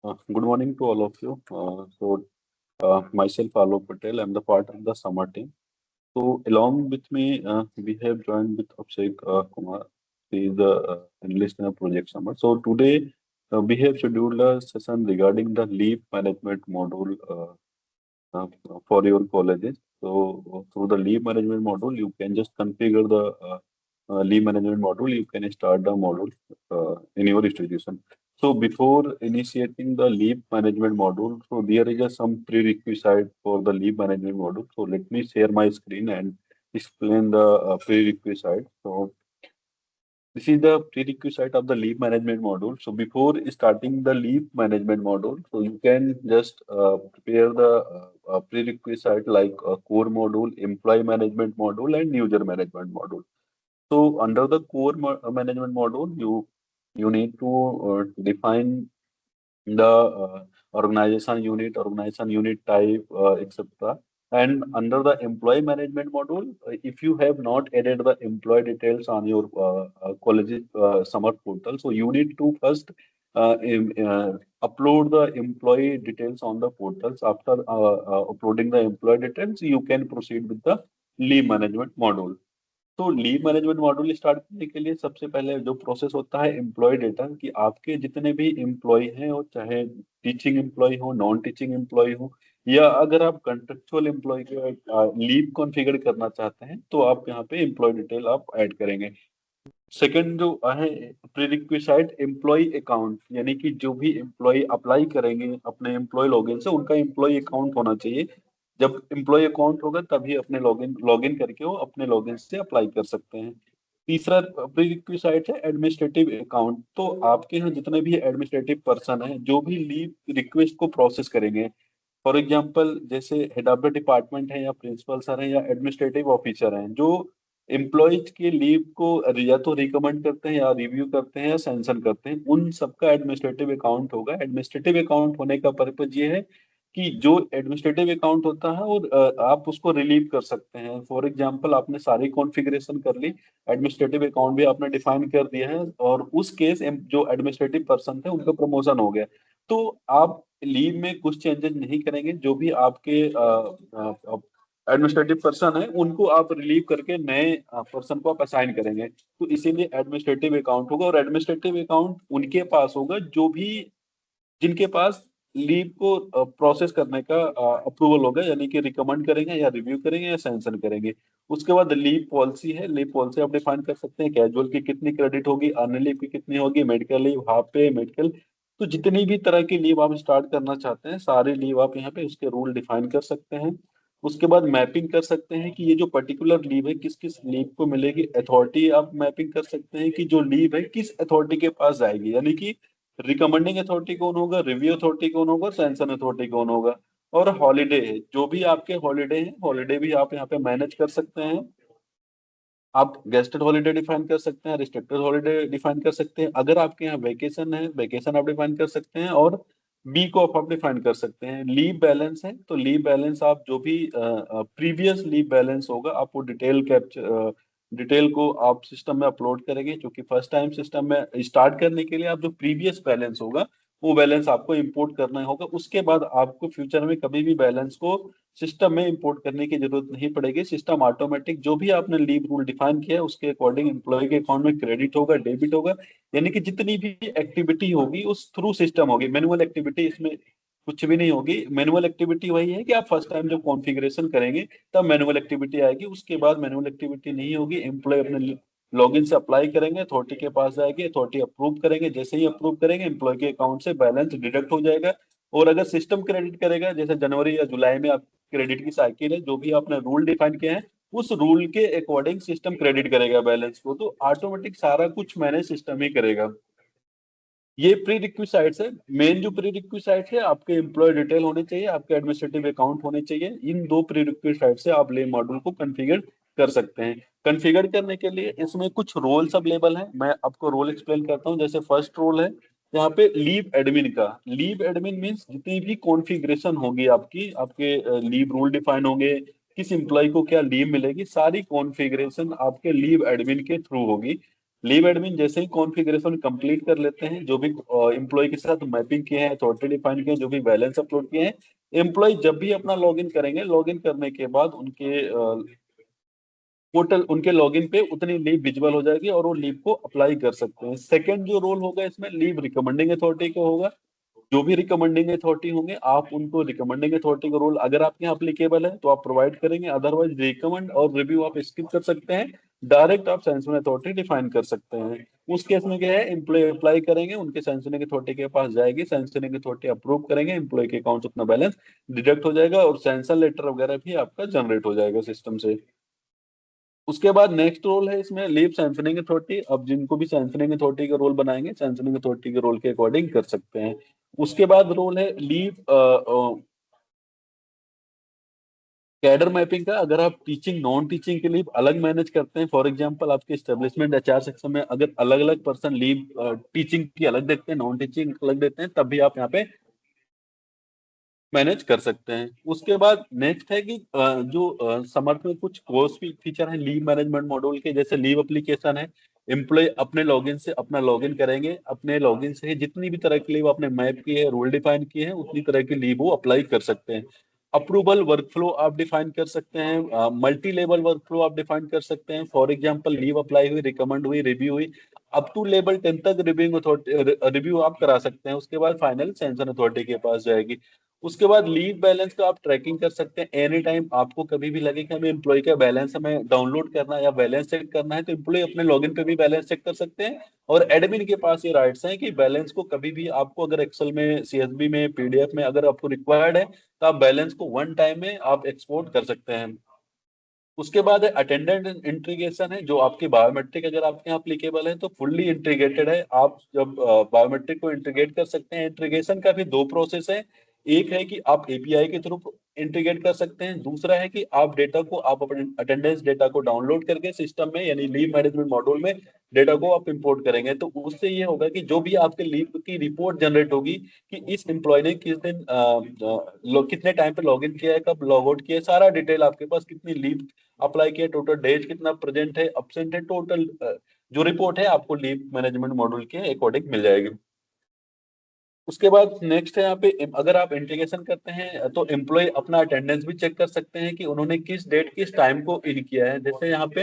Good morning to all of you. Myself, Alok Patel, I'm the part of the summer team. So, along with me, we have joined with Abhishek Kumar. He is the analyst in the project summer. So, today we have scheduled a session regarding the leave management module for your colleges. So, through the leave management module, you can just configure the leave management module. You can start the module in your institution. So, before initiating the leave management module, so there is some prerequisite for the leave management module. So, let me share my screen and explain the prerequisite. So, this is the prerequisite of the leave management module. So before starting the leave management module, so you can just prepare the prerequisite like a core module, employee management module, and user management module. So under the core management module, you need to define the organization unit type, etc. And under the employee management module, if you have not added the employee details on your college summer portal, so you need to first upload the employee details on the portals. After uploading the employee details, you can proceed with the leave management module. तो leave management module start करने के लिए सबसे पहले जो process होता है employ data कि आपके जितने भी एम्प्लॉय हैं और चाहे टीचिंग एम्प्लॉय हो नॉन टीचिंग एम्प्लॉय हो या अगर आप कंट्रेक्चुअल एम्प्लॉय के लीव कॉन्फ़िगर करना चाहते हैं तो आप यहाँ पे एम्प्लॉय डिटेल आप ऐड करेंगे। सेकंड जो है प्रीरिक्विसाइट एम्प्लॉय अकाउंट यानी कि जो भी एम्प्लॉय अप्लाई करेंगे अपने एम्प्लॉय लॉगिन से उनका एम्प्लॉय अकाउंट होना चाहिए। जब एम्प्लॉय अकाउंट होगा तभी अपने लॉगिन लॉगिन करके वो अपने लॉगिन से अप्लाई कर सकते हैं। तीसरा प्रीरिक्विसाइट है एडमिनिस्ट्रेटिव अकाउंट। तो आपके यहाँ जितने भी एडमिनिस्ट्रेटिव पर्सन है जो भी लीव रिक्वेस्ट को प्रोसेस करेंगे, फॉर एग्जाम्पल जैसे हेड ऑफ द डिपार्टमेंट है या प्रिंसिपल सर है या एडमिनिस्ट्रेटिव ऑफिसर हैं जो एम्प्लॉयज के लीव को या तो रिकमेंड करते हैं या रिव्यू करते हैं या सैंक्शन करते हैं, उन सबका एडमिनिस्ट्रेटिव अकाउंट होगा। एडमिनिस्ट्रेटिव अकाउंट होने का पर्पज ये है कि जो एडमिनिस्ट्रेटिव अकाउंट होता है और आप उसको रिलीव कर सकते हैं। फॉर एग्जांपल आपने सारी कॉन्फ़िगरेशन कर ली, एडमिनिस्ट्रेटिव अकाउंट भी आपने डिफाइन कर दिया है और उस केस जो एडमिनिस्ट्रेटिव पर्सन थे उनका प्रमोशन हो गया, तो आप लीव में कुछ चेंजेस नहीं करेंगे। जो भी आपके एडमिनिस्ट्रेटिव पर्सन है उनको आप रिलीव करके नए पर्सन को आप असाइन करेंगे। तो इसीलिए एडमिनिस्ट्रेटिव अकाउंट होगा और एडमिनिस्ट्रेटिव अकाउंट उनके पास होगा जो भी जिनके पास लीव को प्रोसेस करने का अप्रूवल होगा, यानी कि रिकमेंड करेंगे या रिव्यू करेंगे या सैंक्शन करेंगे। उसके बाद लीव पॉलिसी है, लीव पॉलिसी आप डिफाइन कर सकते हैं। कैजुअल की कितनी क्रेडिट होगी, अर्न लीव की कितनी होगी, मेडिकल लीव, हाफ पे, मेडिकल, तो जितनी भी तरह की लीव आप स्टार्ट करना चाहते हैं सारी लीव आप यहाँ पे उसके रूल डिफाइन कर सकते हैं। उसके बाद मैपिंग कर सकते हैं कि ये जो पर्टिकुलर लीव है किस किस लीव को मिलेगी। अथॉरिटी आप मैपिंग कर सकते हैं कि जो लीव है किस अथॉरिटी के पास जाएगी, यानी कि रिकमेंडिंग अथॉरिटी कौन होगा, रिव्यू अथॉरिटी कौन होगा, सैंक्शन अथॉरिटी कौन होगा। और हॉलीडे है, जो भी आपके हॉलीडे हैं हॉलीडे भी आप यहाँ पे मैनेज कर सकते हैं। आप गेस्टेड हॉलीडे डिफाइन कर सकते हैं, रिस्ट्रिक्टेड हॉलीडे डिफाइन कर सकते हैं। अगर आपके यहाँ वेकेशन है वैकेशन आप डिफाइन कर सकते हैं और वीक ऑफ आप डिफाइन कर सकते हैं। लीव बैलेंस है तो लीव बैलेंस आप जो भी प्रीवियस लीव बैलेंस होगा आप वो डिटेल कैप्चर डिटेल को आप सिस्टम में अपलोड करेंगे, क्योंकि फर्स्ट टाइम सिस्टम में स्टार्ट करने के लिए आप जो प्रीवियस बैलेंस होगा वो बैलेंस आपको इंपोर्ट करना होगा। उसके बाद आपको फ्यूचर में कभी भी बैलेंस को सिस्टम में इंपोर्ट करने की जरूरत नहीं पड़ेगी। सिस्टम ऑटोमेटिक जो भी आपने लीव रूल डिफाइन किया है उसके अकॉर्डिंग एम्प्लॉय के अकाउंट में क्रेडिट होगा, डेबिट होगा, यानी कि जितनी भी एक्टिविटी होगी उस थ्रू सिस्टम होगी। मैनुअल एक्टिविटी इसमें कुछ भी नहीं होगी। मैनुअल एक्टिविटी वही है कि आप फर्स्ट टाइम जब कॉन्फ़िगरेशन करेंगे तब मैनुअल एक्टिविटी आएगी, उसके बाद मैनुअल एक्टिविटी नहीं होगी। एम्प्लॉय अपने लॉगिन से अप्लाई करेंगे, अथॉरिटी के पास जाएगी, अथॉरिटी अप्रूव करेंगे, जैसे ही अप्रूव करेंगे एम्प्लॉय के अकाउंट से बैलेंस डिडक्ट हो जाएगा। और अगर सिस्टम क्रेडिट करेगा, जैसे जनवरी या जुलाई में आप क्रेडिट की साइकिल है, जो भी आपने रूल डिफाइन किया है उस रूल के अकॉर्डिंग सिस्टम क्रेडिट करेगा बैलेंस को, तो ऑटोमेटिक सारा कुछ मैनेज सिस्टम ही करेगा। ये प्री रिक्विसाइट्स है। मेन जो प्री रिक्विसाइट है आपके एम्प्लॉय डिटेल होने चाहिए, आपके एडमिनिस्ट्रेटिव अकाउंट होने चाहिए। इन दो प्री रिक्विसाइट से आप ले मॉड्यूल को कॉन्फ़िगर कर सकते हैं। कॉन्फ़िगर करने के लिए इसमें कुछ रोल्स अवेलेबल हैं, मैं आपको रोल एक्सप्लेन करता हूं। जैसे फर्स्ट रोल है यहाँ पे लीव एडमिन का। लीव एडमिन मीन्स जितनी भी कॉन्फ़िगरेशन होगी आपकी, आपके लीव रूल डिफाइन होंगे, किस एम्प्लॉय को क्या लीव मिलेगी, सारी कॉन्फ़िगरेशन आपके लीव एडमिन के थ्रू होगी। लीव एडमिन जैसे ही कॉन्फ़िगरेशन कंप्लीट कर लेते हैं, जो भी एम्प्लॉय के साथ मैपिंग किए हैं, अथॉरिटी डिफाइन किए हैं, जो भी बैलेंस अपलोड किए हैं, एम्प्लॉय जब भी अपना लॉगिन करेंगे, लॉगिन करने के बाद उनके पोर्टल, उनके लॉगिन पे उतनी लीव विजिबल हो जाएगी और वो लीव को अप्लाई कर सकते हैं। सेकंड जो रोल होगा इसमें, लीव रिकमेंडिंग अथॉरिटी का होगा। जो भी रिकमेंडिंग अथॉरिटी होंगे, आप उनको रिकमेंडिंग अथॉरिटी का रोल अगर आपके यहाँ अप्लीकेबल है तो आप प्रोवाइड करेंगे, अदरवाइज रिकमेंड और रिव्यू आप स्किप कर सकते हैं। डायरेक्ट आप सैंक्शन अथॉरिटी डिफाइन कर सकते हैं। उस केस में क्या है, एम्प्लॉय अप्लाई करेंगे, उनके सैंक्शनिंग अथॉरिटी के पास जाएगी, सैंक्शनिंग अथॉरिटी अप्रूव करेंगे, एम्प्लॉय के अकाउंट से अपना बैलेंस डिडक्ट हो जाएगा और सैंक्शन लेटर वगैरह भी आपका जनरेट हो जाएगा सिस्टम से। उसके बाद नेक्स्ट रोल है इसमें लीव सैंक्शनिंग अथॉरिटी। अब जिनको भी सैंक्शनिंग अथॉरिटी का रोल बनाएंगे, सैंक्शनिंग अथॉरिटी के रोल के अकॉर्डिंग कर सकते हैं। उसके बाद रोल है लीव कैडर मैपिंग का। अगर आप टीचिंग नॉन टीचिंग के लीव अलग मैनेज करते हैं, फॉर एग्जांपल आपके एस्टेब्लिशमेंट एचआर सेक्शन में अगर अलग अलग पर्सन लीव टीचिंग की अलग देते हैं, नॉन टीचिंग अलग देते हैं, तब भी आप यहाँ पे मैनेज कर सकते हैं। उसके बाद नेक्स्ट है कि जो समर्थ में कुछ कोर्स फीचर है लीव मैनेजमेंट मॉड्यूल के, जैसे लीव एप्लीकेशन है। एम्प्लॉय अपने लॉगिन से अपना लॉगिन करेंगे, अपने लॉगिन से ही जितनी भी तरह की लीव आपने मैप की है, रूल डिफाइन किए हैं, उतनी तरह की लीव वो अप्लाई कर सकते हैं। अप्रूवल वर्कफ्लो आप डिफाइन कर सकते हैं, मल्टी लेवल वर्कफ्लो आप डिफाइन कर सकते हैं। फॉर एग्जांपल लीव अप्लाई हुई, रिकमेंड हुई, रिव्यू हुई, अप टू लेवल 10 तक रिव्यू आप करा सकते हैं। उसके बाद फाइनल सैंक्शन अथॉरिटी के पास जाएगी। उसके बाद लीव बैलेंस का आप ट्रैकिंग कर सकते हैं एनी टाइम। आपको कभी भी लगे कि हमें एम्प्लॉय का बैलेंस हमें डाउनलोड करना है या बैलेंस चेक करना है, तो एम्प्लॉय अपने लॉगिन पे भी बैलेंस चेक कर सकते हैं। और एडमिन के पास ये राइट्स हैं कि बैलेंस को कभी भी आपको अगर एक्सेल में, सीएसवी में, पीडीएफ में अगर आपको रिक्वायर्ड है, तो आप बैलेंस को वन टाइम में आप एक्सपोर्ट कर सकते हैं। उसके बाद है अटेंडेंट इंटीग्रेशन है, जो आपकी बायोमेट्रिक अगर आपके यहाँ अप्लीकेबल है तो फुल्ली इंटीग्रेटेड है। आप जब बायोमेट्रिक को इंटीग्रेट कर सकते हैं, इंटीग्रेशन का भी दो प्रोसेस है। एक है कि आप एपीआई के थ्रू इंटीग्रेट कर सकते हैं, दूसरा है कि आप डेटा को, आप अपने अटेंडेंस डेटा को डाउनलोड करके सिस्टम में, यानी लीव मैनेजमेंट मॉड्यूल में डेटा को आप इंपोर्ट करेंगे। तो उससे ये होगा कि जो भी आपके लीव की रिपोर्ट जनरेट होगी कि इस एम्प्लॉय ने किस दिन कितने टाइम पे लॉग इन किया है, कब लॉग आउट किया है, सारा डिटेल आपके पास, कितनी लीव अप्लाई किया, टोटल डेज कितना प्रेजेंट है, अब्सेंट है, टोटल जो रिपोर्ट है आपको लीव मैनेजमेंट मॉड्यूल के अकॉर्डिंग मिल जाएगी। उसके बाद नेक्स्ट है यहाँ पे, अगर आप इंटीग्रेशन करते हैं तो एम्प्लॉय अपना अटेंडेंस भी चेक कर सकते हैं कि उन्होंने किस डेट किस टाइम को इन किया है। जैसे यहाँ पे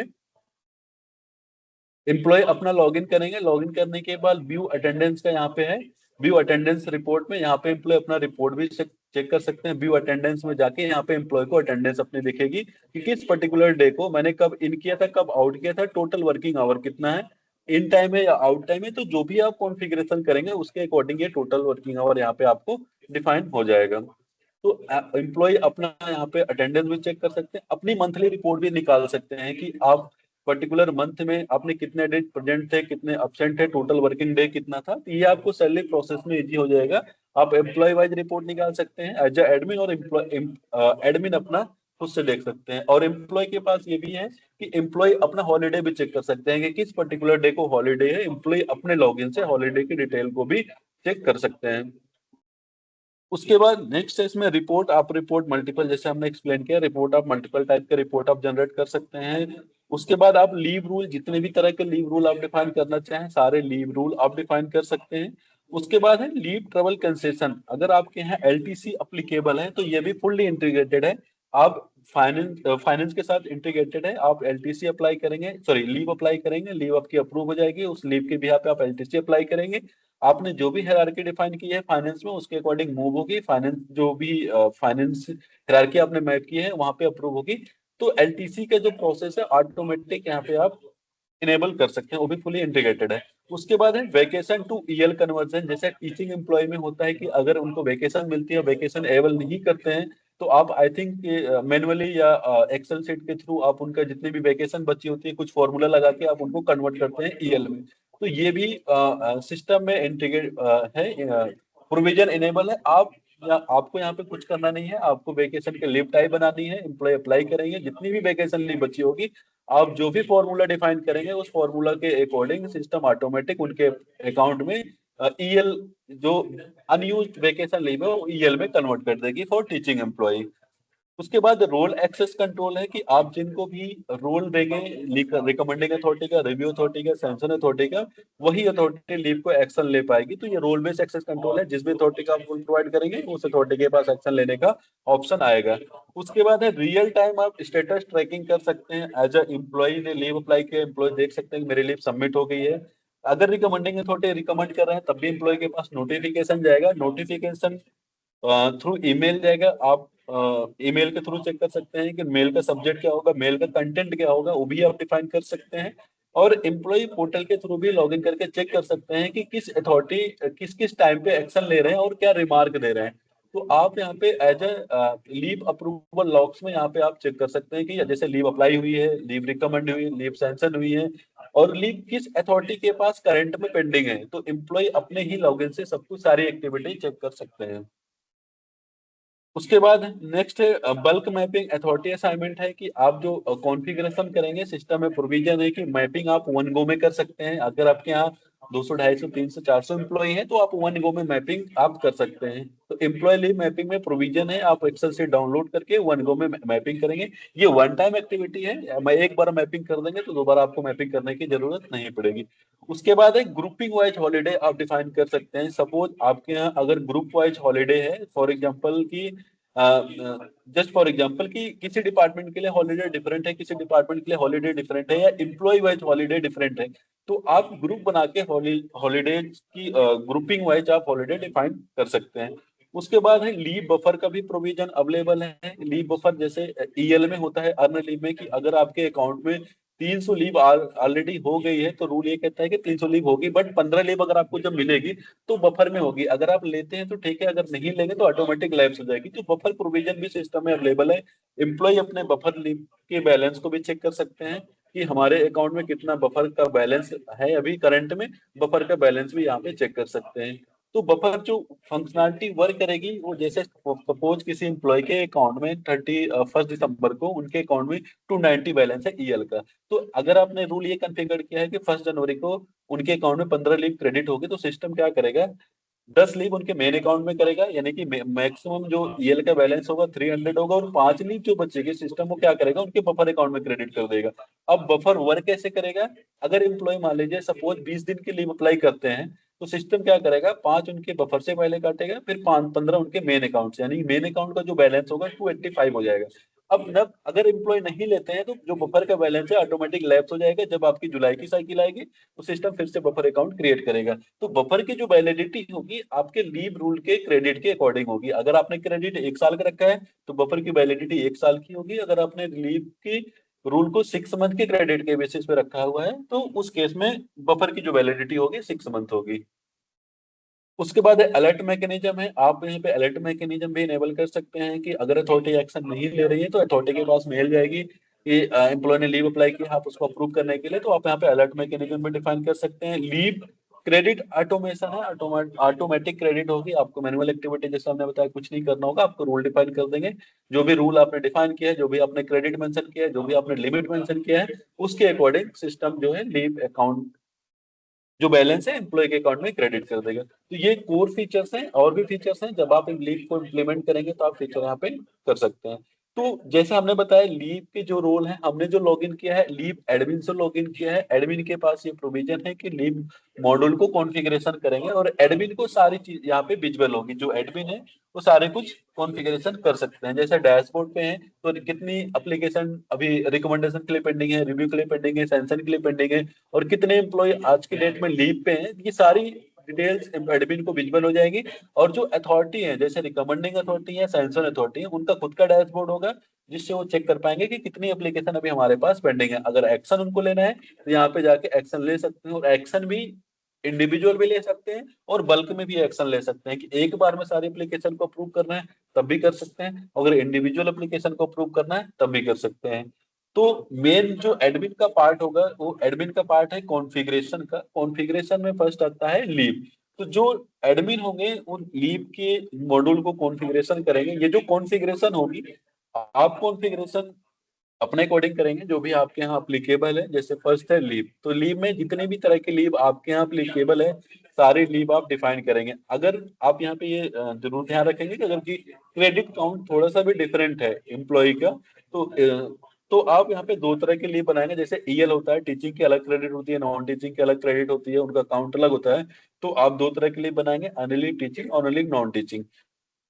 एम्प्लॉय अपना लॉगिन करेंगे, लॉगिन करने के बाद व्यू अटेंडेंस का यहाँ पे है, व्यू अटेंडेंस रिपोर्ट में यहाँ पे एम्प्लॉय अपना रिपोर्ट भी चेक कर सकते हैं। व्यू अटेंडेंस में जाके यहाँ पे एम्प्लॉय को अटेंडेंस अपनी दिखेगी कि किस पर्टिकुलर डे को मैंने कब इन किया था, कब आउट किया था, टोटल वर्किंग आवर कितना है, इन टाइम है या आउट टाइम है। तो जो भी आप कॉन्फ़िगरेशन करेंगे उसके अकॉर्डिंग ये टोटल वर्किंग आवर यहाँ पे आपको डिफाइन हो जाएगा। तो एम्प्लॉय अपना यहाँ पे अटेंडेंस भी चेक कर सकते हैं, अपनी मंथली रिपोर्ट भी निकाल सकते हैं कि आप पर्टिकुलर मंथ में आपने कितने डे प्रेजेंट थे, कितने अब्सेंट थे, टोटल वर्किंग डे कितना था। तो ये आपको सैलरी प्रोसेस में इजी हो जाएगा। आप एम्प्लॉय वाइज रिपोर्ट निकाल सकते हैं एज एडमिन, और एडमिन अपना खुद से देख सकते हैं। और एम्प्लॉय के पास ये भी है कि एम्प्लॉय अपना हॉलीडे भी चेक कर सकते हैं कि किस पर्टिकुलर डे को हॉलीडे है। एम्प्लॉय अपने लॉगिन से हॉलीडे की डिटेल को भी चेक कर सकते हैं। उसके बाद नेक्स्ट है इसमें रिपोर्ट। आप रिपोर्ट मल्टीपल, जैसे हमने एक्सप्लेन किया, रिपोर्ट आप मल्टीपल टाइप के रिपोर्ट आप जनरेट कर सकते हैं। उसके बाद आप लीव रूल, जितने भी तरह के लीव रूल आप डिफाइन करना चाहें, सारे लीव रूल आप डिफाइन कर सकते हैं। उसके बाद है लीव ट्रेवल कंसेशन। अगर आपके यहाँ एलटीसी अप्लीकेबल है तो ये भी फुल्ली इंटीग्रेटेड है। आप फाइनेंस के साथ इंटीग्रेटेड है। आप एलटीसी अप्लाई करेंगे, सॉरी लीव अप्लाई करेंगे, लीव आपकी अप्रूव हो जाएगी, उस लीव के बिहाफ पे आप एलटीसी अप्लाई करेंगे। आपने जो भी हायरार्की डिफाइन की है फाइनेंस में, उसके अकॉर्डिंग मूव होगी। फाइनेंस जो भी फाइनेंस हायरार्की आपने मैप की है वहां पे अप्रूव होगी। तो एलटीसी का जो प्रोसेस है ऑटोमेटिक यहाँ पे आप इनेबल कर सकते हैं, वो भी फुली इंटीग्रेटेड है। उसके बाद है वैकेशन टू ईएल कन्वर्जन। जैसे टीचिंग एम्प्लॉय में होता है कि अगर उनको वैकेशन मिलती है, वैकेशन एबल नहीं करते हैं, तो आप आई थिंक मैनुअली या एक्सेल शीट के थ्रू आप उनका जितनी भी वैकेशन बची होती है, कुछ फॉर्मूला लगा के आप उनको कन्वर्ट करते हैं ईएल में। तो ये भी सिस्टम में इंटीग्रेट है, प्रोविजन इनेबल है। आप या आपको यहाँ पे कुछ करना नहीं है, आपको वेकेशन के लीव टाइप बनानी है, एम्प्लॉय अप्लाई करेंगे, जितनी भी वेकेशन लीव बची होगी, आप जो भी फॉर्मूला डिफाइन करेंगे उस फॉर्मूला के अकॉर्डिंग सिस्टम ऑटोमेटिक उनके अकाउंट में ईएल, जो अनयूज्ड वेकेशन लीव है वो ईएल में कन्वर्ट कर देगी फॉर टीचिंग एम्प्लॉय। उसके बाद रोल एक्सेस कंट्रोल है कि आप जिनको भी रोल देंगे, रिकमेंडिंग अथॉरिटी का, रिव्यू अथॉरिटी का, सैंक्शन अथॉरिटी का, वही अथॉरिटी लीव को एक्शन ले पाएगी। तो ये रोल बेस्ड एक्सेस कंट्रोल है, जिस भी अथॉरिटी का आप रोल प्रोवाइड करेंगे उस अथॉरिटी के पास एक्शन लेने का ऑप्शन आएगा। उसके बाद है रियल टाइम आप स्टेटस ट्रैकिंग कर सकते हैं। एज अ एम्प्लॉय ने लीव अप्लाई किया, एम्प्लॉय देख सकते हैं कि मेरी लीव सबमिट हो गई है। अगर रिकमेंडिंग अथॉरिटी रिकमेंड कर रहे हैं तब भी एम्प्लॉय के पास नोटिफिकेशन जाएगा। नोटिफिकेशन थ्रू ईमेल जाएगा। आप ईमेल के थ्रू चेक कर सकते हैं कि मेल का सब्जेक्ट क्या होगा, मेल का कंटेंट क्या होगा, वो भी आप डिफाइन कर सकते हैं। और एम्प्लॉय पोर्टल के थ्रू भी लॉगिन करके चेक कर सकते हैं कि किस अथॉरिटी किस किस टाइम पे एक्शन ले रहे हैं और क्या रिमार्क दे रहे हैं। तो आप यहाँ पे as a leave approval logs में यहाँ पे आप चेक कर सकते हैं कि जैसे लीव अप्लाई हुई है, लीव रिकमेंड हुई, लीव सैंक्शन हुई है, और लीव किस अथॉरिटी के पास करंट में पेंडिंग है। तो एम्प्लॉय अपने ही लॉगिन से सब कुछ सारी एक्टिविटी चेक कर सकते हैं। उसके बाद नेक्स्ट है बल्क मैपिंग अथॉरिटी असाइनमेंट, है कि आप जो कॉन्फ़िगरेशन करेंगे, सिस्टम में प्रोविजन है कि मैपिंग आप वन गो में कर सकते हैं। अगर आपके यहाँ 200, 250, 300, 400 एम्प्लॉय हैं तो आप वन गो में मैपिंग आप कर सकते हैं। तो एम्प्लॉय लीव मैपिंग में प्रोविजन है, आप एक्सेल से डाउनलोड करके वन गो में मैपिंग करेंगे। ये वन टाइम एक्टिविटी है, मैं एक बार मैपिंग कर देंगे तो दोबारा आपको मैपिंग करने की जरूरत नहीं पड़ेगी। उसके बाद एक ग्रुपिंग वाइज हॉलीडे आप डिफाइन कर सकते हैं। सपोज आपके यहाँ अगर ग्रुप वाइज हॉलीडे है, फॉर एग्जांपल की जस्ट फॉर एग्जांपल कि किसी डिपार्टमेंट के लिए हॉलीडे डिफरेंट है, किसी डिपार्टमेंट के लिए हॉलीडे डिफरेंट है, या एम्प्लॉय वाइज हॉलीडे डिफरेंट है, तो आप ग्रुप बना के हॉलीडे की ग्रुपिंग वाइज आप हॉलीडे डिफाइन कर सकते हैं। उसके बाद है लीव बफर का भी प्रोविजन अवेलेबल है। लीव बफर जैसे ईएल में होता है, अर्न लीव में, कि अगर आपके अकाउंट में 300 लीव ऑलरेडी हो गई है तो रूल ये कहता है कि 300 लीव होगी, बट 15 लीव अगर आपको जब मिलेगी तो बफर में होगी। अगर आप लेते हैं तो ठीक है, अगर नहीं लेंगे तो ऑटोमेटिक लैप्स हो जाएगी। तो बफर प्रोविजन भी सिस्टम में अवेलेबल है। एम्प्लॉय अपने बफर लीव के बैलेंस को भी चेक कर सकते हैं कि हमारे अकाउंट में कितना बफर का बैलेंस है अभी करंट में। बफर का बैलेंस भी यहाँ पे चेक कर सकते हैं। तो बफर जो फंक्शनैलिटी वर्क करेगी वो जैसे सपोज किसी एम्प्लॉय के अकाउंट में 31 दिसंबर को उनके अकाउंट में 290 बैलेंस है ईएल का। तो अगर आपने रूल ये कॉन्फ़िगर किया है कि 1 जनवरी को उनके अकाउंट में 15 लीव क्रेडिट होगी, तो सिस्टम क्या करेगा, 10 लीव उनके मेन अकाउंट में करेगा, यानी कि मैक्सिमम जो ईएल का बैलेंस होगा 300 होगा, और 5 लीव जो बचेगी सिस्टम वो क्या करेगा, उनके बफर अकाउंट में क्रेडिट कर देगा। अब बफर वर्क कैसे करेगा, अगर एम्प्लॉय मान लीजिए सपोज 20 दिन की लीव अप्लाई करते हैं, तो सिस्टम क्या करेगा, 5 उनके बफर से पहले काटेगा, फिर 15 उनके मेन अकाउंट से, यानी मेन अकाउंट का जो बैलेंस होगा 285 हो जाएगा। अब जब अगर एम्प्लॉय नहीं लेते हैं तो जो बफर का बैलेंस है ऑटोमेटिक लैप्स हो जाएगा। जब आपकी जुलाई की साइकिल आएगी तो सिस्टम फिर से बफर अकाउंट क्रिएट करेगा। तो बफर की जो वैलिडिटी होगी आपके लीव रूल के क्रेडिट के अकॉर्डिंग होगी। अगर आपने क्रेडिट 1 साल का रखा है तो बफर की वैलिडिटी 1 साल की होगी। अगर आपने लीव की रूल को 6 मंथ के क्रेडिट के बेसिस पे रखा हुआ है तो उस केस में बफर की जो वैलिडिटी होगी 6 मंथ होगी। उसके बाद अलर्ट मैकेनिज्म है, आप यहाँ पे अलर्ट मैकेनिज्म भी इनेबल कर सकते हैं कि अगर अथॉरिटी एक्शन नहीं ले रही है तो अथॉरिटी के पास मेल जाएगी कि एम्प्लॉय ने लीव अप्लाई किया, आप उसको अप्रूव करने के लिए, तो आप यहाँ पे अलर्ट मैकेनिज्म भी डिफाइन कर सकते हैं। लीव क्रेडिट ऑटोमेशन है, ऑटोमेटिक क्रेडिट होगी, आपको मैनुअल एक्टिविटी जैसे हमने बताया कुछ नहीं करना होगा, आपको रूल डिफाइन कर देंगे। जो भी रूल आपने डिफाइन किया है, जो भी आपने क्रेडिट मेंशन किया है, जो भी आपने लिमिट मेंशन किया है, उसके अकॉर्डिंग सिस्टम जो है लीव अकाउंट जो बैलेंस है एम्प्लॉय के अकाउंट में क्रेडिट कर देगा। तो ये कोर फीचर्स हैं, और भी फीचर्स हैं, जब आप लीव को इम्प्लीमेंट करेंगे तो आप फीचर यहाँ पे कर सकते हैं। तो जैसे हमने बताया लीव के जो रोल है, हमने जो लॉगिन किया है लीव एडमिन से लॉगिन किया है। एडमिन के पास ये प्रोविजन है कि लीव मॉड्यूल को कॉन्फ़िगरेशन करेंगे और एडमिन को सारी चीज यहाँ पे विजुअल होगी। जो एडमिन है वो सारे कुछ कॉन्फ़िगरेशन कर सकते हैं। जैसे डैशबोर्ड पे है तो कितनी एप्लीकेशन अभी रिकमेंडेशन के लिए पेंडिंग है, रिव्यू के लिए पेंडिंग है, सैंक्शन के लिए पेंडिंग है, और कितने एम्प्लॉय आज की डेट में लीव पे हैं, ये सारी डिटेल्स एडमिन को विजिबल हो जाएगी। और जो अथॉरिटी है जैसे रिकमेंडिंग अथॉरिटी है, सैंक्शन अथॉरिटी है, उनका खुद का डैशबोर्ड होगा जिससे वो चेक कर पाएंगे कि कितनी एप्लीकेशन अभी हमारे पास पेंडिंग है। अगर एक्शन उनको लेना है तो यहाँ पे जाके एक्शन ले सकते हैं, और एक्शन भी इंडिविजुअल भी ले सकते हैं और बल्क में भी एक्शन ले सकते हैं कि एक बार में सारी एप्लीकेशन को अप्रूव करना है तब भी कर सकते हैं, अगर इंडिविजुअल एप्लीकेशन को अप्रूव करना है तब भी कर सकते हैं। तो मेन जो एडमिन का पार्ट होगा वो एडमिन का पार्ट है कॉन्फ़िगरेशन का। कॉन्फ़िगरेशन में फर्स्ट आता है लीव। तो जो एडमिन होंगे वो लीव के मॉड्यूल को कॉन्फ़िगरेशन करेंगे। ये जो कॉन्फ़िगरेशन होगी, आप कॉन्फ़िगरेशन अपने अकॉर्डिंग करेंगे जो भी आपके यहाँ अप्लीकेबल है। जैसे फर्स्ट है लीव, तो लीव में जितने भी तरह के लीव आपके यहाँ अप्लीकेबल है सारे लीव आप डिफाइन करेंगे। अगर आप यहाँ पे ये जरूर ध्यान रखेंगे कि अगर की क्रेडिट काउंट थोड़ा सा भी डिफरेंट है एम्प्लॉय का, तो आप यहाँ पे दो तरह के लीव बनाएंगे। जैसे ईएल होता है, टीचिंग की अलग क्रेडिट होती है, नॉन टीचिंग की अलग क्रेडिट होती है, उनका काउंट अलग होता है। तो आप दो तरह के लीव बनाएंगे, अनलीव टीचिंग और अनलीव नॉन टीचिंग।